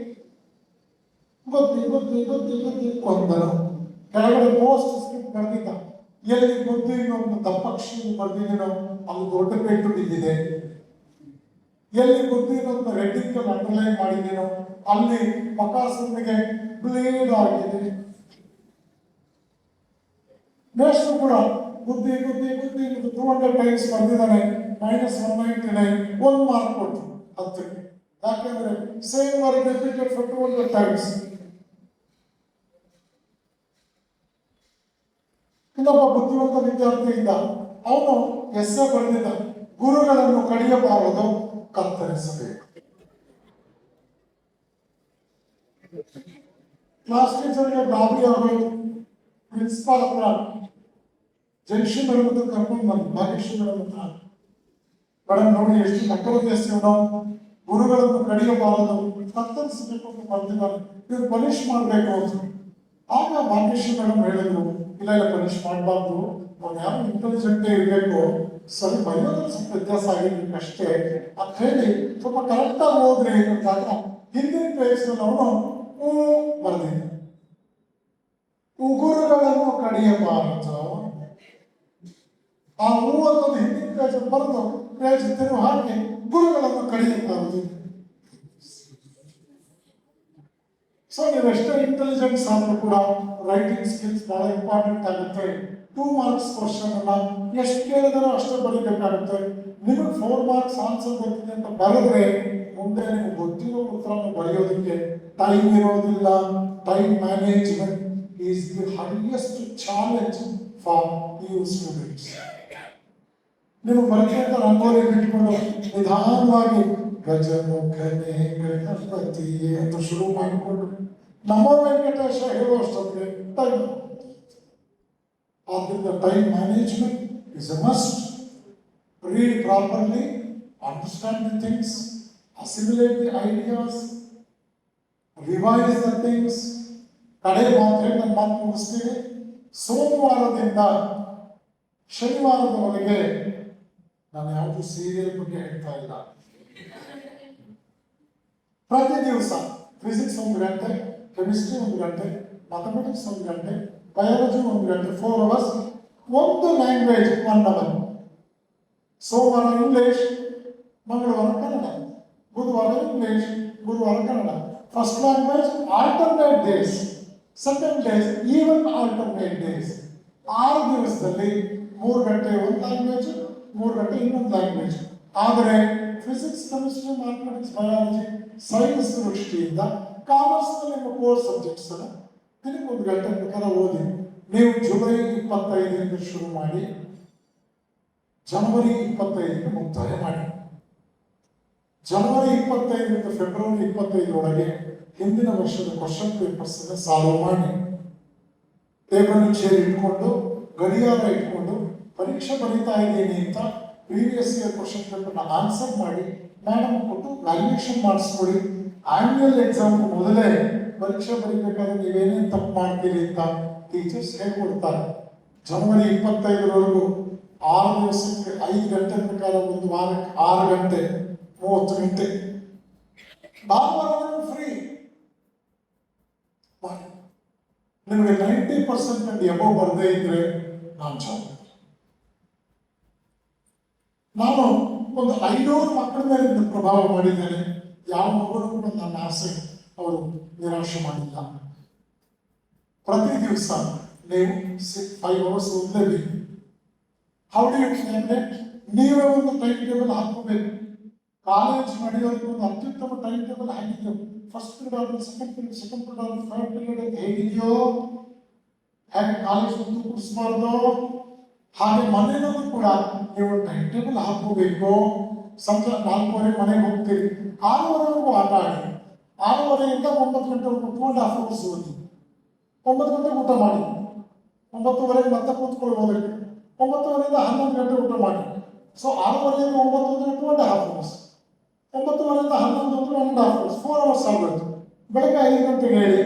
ಬುದ್ಧಿ ಬುದ್ಧಿ ಬುದ್ಧಿ ಬುದ್ಧಿ ಕೊಂದನು. ಕೆಳಗಡೆ ಪೋಸ್ಟ್ ಸ್ಕ್ರಿಪ್ಟ್ ಬರೆದಿದ್ದ, ಎಲ್ಲಿ ಬುದ್ಧಿ ಒಂದು ದಪ್ಪಕ್ಷಿ ಬರೆದಿದ್ದೀನೋ ಅಲ್ಲಿ ದೊಡ್ಡ ಪೇಟು ಬಿದ್ದಿದೆ, ಎಲ್ಲಿ ಬುದ್ಧಿ ಒಂದು ರೆಡ್ಡಿಂಗ್ ಅಂಡರ್ಲೈನ್ ಮಾಡಿದ್ದೀನೋ ಅಲ್ಲಿ ಬಕಾಸುರನಿಗೆ ಬ್ಲೇಡ್ ಆಗಿದೆ. ನೆಕ್ಸ್ಟ್ ಕೂಡ ಬುದ್ಧಿ ಬುದ್ಧಿ ಬುದ್ಧಿ 200 ಟೈಮ್ಸ್ ಬಂದಿದ್ದಾನೆ, -199, 1 ಮಾರ್ಕ್ ಕೊಟ್ಟು 10ಕ್ಕೆ. ಯಾಕೆಂದ್ರೆ same word repeated for 200 times. ಇನ್ನೊಬ್ಬ ಬುದ್ಧಿವಂತ ವಿದ್ಯಾರ್ಥಿ ಇದ್ದ, ಅವನು ಎಸ್ಸೆ ಬರೆದಿದ್ದ, ಗುರುಗಳನ್ನು ಕಡಿಯಬಾರದು, ಕತ್ತರಿಸಬೇಕು. ಕ್ಲಾಸ್ ಟೀಚರ್ಗೆ ಗಾಬರಿ ಆಗೋದು. ಪ್ರಿನ್ಸಿಪಾಲ್ ಹತ್ರ ಜಂಕ್ಷನ್ ಮೇಡಮ್ ಹತ್ರ ಕರ್ಕೊಂಡು ಬಂದು, ಭಾಗ್ಯಶ್ರೀ ಮೇಡಮ್ ಹತ್ರ, ಮೇಡಮ್ ನೋಡಿ ಎಷ್ಟು ಮಕ್ಕಳು ಗುರುಗಳನ್ನು ಕಡಿಯಬಾರದು, ಕತ್ತರಿಸಬೇಕು ಅಂತ ಬರ್ತಿದ್ದಾರೆ, ಇವ್ರು ಪನಿಷ್ ಮಾಡಬೇಕು ಅಂತ. ಆಗ ಭಾಗ್ಯಶ್ರೀ ಮೇಡಮ್ ಹೇಳಿದ್ರು, ಇಲ್ಲ ಇಲ್ಲ ಪನಿಷ್ ಮಾಡಬಾರ್ದು, ಅವ್ನು ಯಾರು ಇಂಟೆಲಿಜೆಂಟೇ ಇರಬೇಕು, ಸ್ವಲ್ಪ ಬರೆಯೋದ್ರ ಸ್ವಲ್ಪ ವ್ಯತ್ಯಾಸ ಆಗಿರ್ಬೇಕು ಅಷ್ಟೇ ಅಂತ ಹೇಳಿ ಸ್ವಲ್ಪ ಕರೆಕ್ಟಾಗಿ ಹೋದ್ರೆ ಅಂದಾಗ ಹಿಂದಿನ ಪೇಜ್ನಲ್ಲಿ ಅವನು ಬರೆದಿದ್ದ, ಉಗುರುಗಳನ್ನು ಕಡಿಯಬಾರದು. ಆ ಅನ್ನೋದು ಹಿಂದಿನ ಪೇಜ್ ಬರೆದು ಪೇಜ್ ತಿರುವು ಹಾಕಿ ಗುರುಗಳನ್ನು ಕಡಿಯಬಾರದು. ಸೊ ನೀವೆಷ್ಟೇ ಇಂಟೆಲಿಜೆನ್ಸ್ ಆದ್ರೂ ಕೂಡ ರೈಟಿಂಗ್ ಸ್ಕಿಲ್ಸ್ ಬಹಳ ಇಂಪಾರ್ಟೆಂಟ್ ಆಗುತ್ತೆ. 2 ಮಾರ್ಕ್ಸ್ ಕ್ವಶನ್ ಅನ್ನ ಎಷ್ಟು ಕೇಳಿದರೂ ಅಷ್ಟೇ ಬರೀಬೇಕಾಗುತ್ತೆ. ನಿಮಗೆ 4 ಮಾರ್ಕ್ಸ್ ಆನ್ಸರ್ ಗೊತ್ತಿದೆ ಅಂತ ಬರೆದ್ರೆ ಮುಂದೆ ನಿಮ್ಗೆ ಗೊತ್ತಿರೋ ಉತ್ತರವನ್ನು ಬರೆಯೋದಕ್ಕೆ ಟೈಮ್ ಇರೋದಿಲ್ಲ. Time management is the highest challenge for you students. ನೀವು ಬರೀತಾ ರಂಗೋಲಿ ಬಿಟ್ಕೊಂಡು ನಿಧಾನವಾಗಿ ಗಜಮುಖನೇ ಗಣಪತಿ ಅಂತ ಶುರು ಮಾಡಿಕೊಂಡು ನಮೋ ವೆಂಕಟೇಶ ಹೇಳುವಷ್ಟೊತ್ತಿಗೆ ಟೈಮ್. ಆದ್ದರಿಂದ time management is a must. Read properly, understand the things, assimilate the ideas, revise the things. ಕಡೆ ಮಾತ್ರ ನನ್ನ ಮಾತು ಮುಗಿಸ್ತೀನಿ. ಸೋಮವಾರದಿಂದ ಶನಿವಾರದವರೆಗೆ ನಾನು ಯಾವುದು ಸೀರಿಯಲ್ ಬಗ್ಗೆ ಹೇಳ್ತಾ ಇಲ್ಲ. ಪ್ರತಿ ದಿವಸ ಫಿಸಿಕ್ಸ್ 1 ಗಂಟೆ, ಕೆಮಿಸ್ಟ್ರಿ 1 ಗಂಟೆ, ಮ್ಯಾಥಮೆಟಿಕ್ಸ್ 1 ಗಂಟೆ, ಬಯಾಲಜಿ 1 ಗಂಟೆ, 4 ಅವರ್ಸ್, ಒಂದು ಲ್ಯಾಂಗ್ವೇಜ್ 1 ಅವರ್. ಸೋಮವಾರ ಇಂಗ್ಲಿಷ್, ಮಂಗಳವಾರ ಕನ್ನಡ, ಬುಧವಾರ ಇಂಗ್ಲಿಷ್, ಗುರುವಾರ Kannada. First language alternate days, second days even alternate days. 6 ದಿವಸದಲ್ಲಿ 3 ಗಂಟೆ ಒಂದು ಲ್ಯಾಂಗ್ವೇಜ್, 3 ಗಂಟೆ ಇನ್ನೊಂದು ಲ್ಯಾಂಗ್ವೇಜ್. ಆದರೆ physics, chemistry, mathematics, biology, science ದೃಷ್ಟಿಯಿಂದ ಕಾಮರ್ಸ್ ನಿಮ್ಮ ಕೋರ್ ಸಬ್ಜೆಕ್ಟ್ಸ್ ಅನ್ನ ದಿನಕ್ಕೆ 1 ಗಂಟೆ ಪ್ರಕಾರ ಓದಿ. ನೀವು ಜುಲೈ 25ರಿಂದ ಶುರು ಮಾಡಿ ಜನವರಿ 25ಕ್ಕೆ ಮುಕ್ತಾಯ ಮಾಡಿ. ಜನವರಿ 25ರಿಂದ ಫೆಬ್ರವರಿ 25ರೊಳಗೆ ಹಿಂದಿನ ವರ್ಷದ ಕ್ವಶನ್ ಪೇಪರ್ಸ್ ಅನ್ನ ಸಾಲ್ವ್ ಮಾಡಿ. ಟೇಬಲ್ ಚೇರ್ ಇಟ್ಕೊಂಡು ಗಡಿಯಾರ ಇಟ್ಕೊಂಡು ಪರೀಕ್ಷೆ ಬರೀತಾ ಇದ್ದೀನಿ ಅಂತ ಪ್ರೀವಿಯಸ್ ಇಯರ್ ಕ್ವಶನ್ ಪೇಪರ್ನ ಆನ್ಸರ್ ಮಾಡಿ ಮೇಡಮ್ ಕೊಟ್ಟು ವ್ಯಾಲ್ಯೂಯೇಷನ್ ಮಾಡಿಸ್ಕೊಡಿ. ಆನ್ಯುವಲ್ ಎಕ್ಸಾಮ್ ಮೊದಲೇ ಪರೀಕ್ಷೆ ಬರೀಬೇಕಾದ್ರೆ ನೀವೇನೇನು ತಪ್ಪು ಮಾಡ್ತೀರಿ ಅಂತ ಟೀಚರ್ಸ್ ಹೇಳ್ಕೊಡ್ತಾರೆ. ಜನವರಿ 25ರವರೆಗೂ 6 ದಿವಸಕ್ಕೆ 5 ಗಂಟೆ ಪ್ರಕಾರ, ಒಂದು ವಾರಕ್ಕೆ 6 ಗಂಟೆ 30 ಗಂಟೆ. ಭಾನುವಾರ ಫ್ರೀ ಮಾಡಿ. ನಿಮಗೆ 90% ಎಬೋ ಬರದೇ ಇದ್ರೆ ನಾನು ಚಾಲು. ನಾನು ಒಂದು 500 ಮಕ್ಕಳ ಮೇಲೆ ಇದನ್ನ ಪ್ರಭಾವ ಮಾಡಿದ್ದೇನೆ. ಯಾವ ಮಗನೂ ಕೂಡ ನನ್ನ ಆಸೆ ಅವರು ನಿರಾಶೆ ಮಾಡಿಲ್ಲ. ಪ್ರತಿ ದಿವಸ ನೀವು 5 hours ಓದಲೇಬೇಕು. How do you calculate? ನೀವೇ ಒಂದು ಟೈಮ್ ಟೇಬಲ್ ಹಾಕೋಬೇಕು. ಕಾಲೇಜ್ ನಡೆಯೋದಕ್ಕೆ ಒಂದು ಅತ್ಯುತ್ತಮ ಟೈಮ್ ಟೇಬಲ್ ಹಾಕಿದ್ದೆವು. First period, second period, third period ಅಂತ ಹೇಗಿದೆಯೋ ಹಾಗೆ ಕಾಲೇಜ್ ಒಂದು ಕೂಡಿಸಬಾರ್ದು. ಹಾಗೆ ಮನೆಯಲ್ಲೂ ಕೂಡ ನೀವು ಟೈಮ್ ಟೇಬಲ್ ಹಾಕೋಬೇಕು. ಸಂಜೆ 4:30 ಮನೆಗೆ ಹೋಗ್ತೀರಿ, 6:30ವರೆಗೂ ಆಟ ಆಡಿ, 6:30ಯಿಂದ 9 ಗಂಟೆವರೆಗೂ 2.5 hours ಓದಿ, 9 ಗಂಟೆಗೆ ಊಟ ಮಾಡಿ, 9:30 ಮತ್ತೆ ಕೂತ್ಕೊಳ್ಬೋದಕ್ಕೆ, 9:30ಯಿಂದ 11 ಗಂಟೆ ಊಟ ಮಾಡಿ. ಸೊ 6:30ಯಿಂದ 9 ಅಂದ್ರೆ 2.5 hours, 9:30ರಿಂದ 11 ಅಂದ್ರೆ 1.5 hours, 4 hours ಆಗೋಯ್ತು. ಬೆಳಗ್ಗೆ 5 ಗಂಟೆಗೆ ಹೇಳಿ,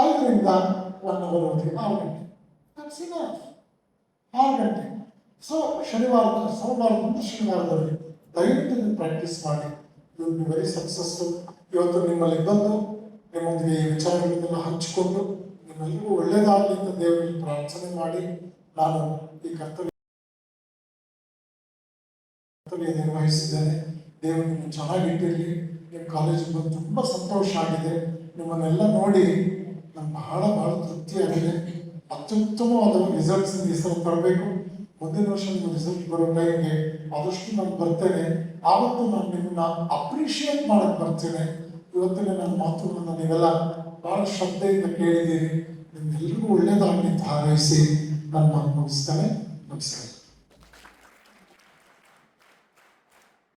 5ರಿಂದ 1 hour ಓದಿ, 6 ಗಂಟೆ. That's enough. 6 ಗಂಟೆ. ಸೊ ಸೋಮವಾರದಿಂದ ಶನಿವಾರದಲ್ಲಿ ದಯವಿಟ್ಟು ನೀವು ಪ್ರಾಕ್ಟೀಸ್ ಮಾಡಿ. You will be very successful. ಇವತ್ತು ನಿಮ್ಮಲ್ಲಿ ಬಂದು ನಿಮ್ಮೊಂದಿಗೆ ಈ ವಿಚಾರಗಳನ್ನೆಲ್ಲ ಹಂಚಿಕೊಂಡು ನಿಮ್ಮೆಲ್ಲರಿಗೂ ಒಳ್ಳೆಯದಾಗಲಿ ಅಂತ ದೇವರಲ್ಲಿ ಪ್ರಾರ್ಥನೆ ಮಾಡಿ ನಾನು ಈ ಕರ್ತವ್ಯ ನಿರ್ವಹಿಸಿದ್ದೇನೆ. ದೇವರು ನಿಮ್ಮನ್ನು ಚೆನ್ನಾಗಿಟ್ಟಿರಲಿ. ನಿಮ್ಮ ಕಾಲೇಜಿಗೆ ಬಂದು ತುಂಬ ಸಂತೋಷ ಆಗಿದೆ. ನಿಮ್ಮನ್ನೆಲ್ಲ ನೋಡಿ ನಂಗೆ ಬಹಳ ತೃಪ್ತಿಯಾಗಿದೆ. ಅತ್ಯುತ್ತಮವಾದ ರಿಸಲ್ಟ್ಸ್ ಈ ಸಲ ತರಬೇಕು. ಮುಂದಿನ ವರ್ಷ ನಿಮ್ಮ ರಿಸಲ್ಟ್ ಬರೋ ಟೈಮ್ಗೆ ಆದಷ್ಟು ನಾನು ಬರ್ತೇನೆ. ಆವತ್ತು ನಾನು ನಿಮ್ಮನ್ನ ಅಪ್ರಿಷಿಯೇಟ್ ಮಾಡಕ್ಕೆ ಬರ್ತೇನೆ. ಇವತ್ತಿನ ನನ್ನ ಮಾತುಗಳನ್ನು ನೀವೆಲ್ಲ ಬಹಳ ಶ್ರದ್ಧೆಯಿಂದ ಕೇಳಿದ್ದೀರಿ. ನಿಮ್ಗೆಲ್ರಿಗೂ ಒಳ್ಳೆಯದಾಗಲಿ ಅಂತ ಹಾರೈಸಿ ನನ್ನ ಮಾತು ಮುಗಿಸ್ತೇನೆ. ನಮಸ್ಕಾರ.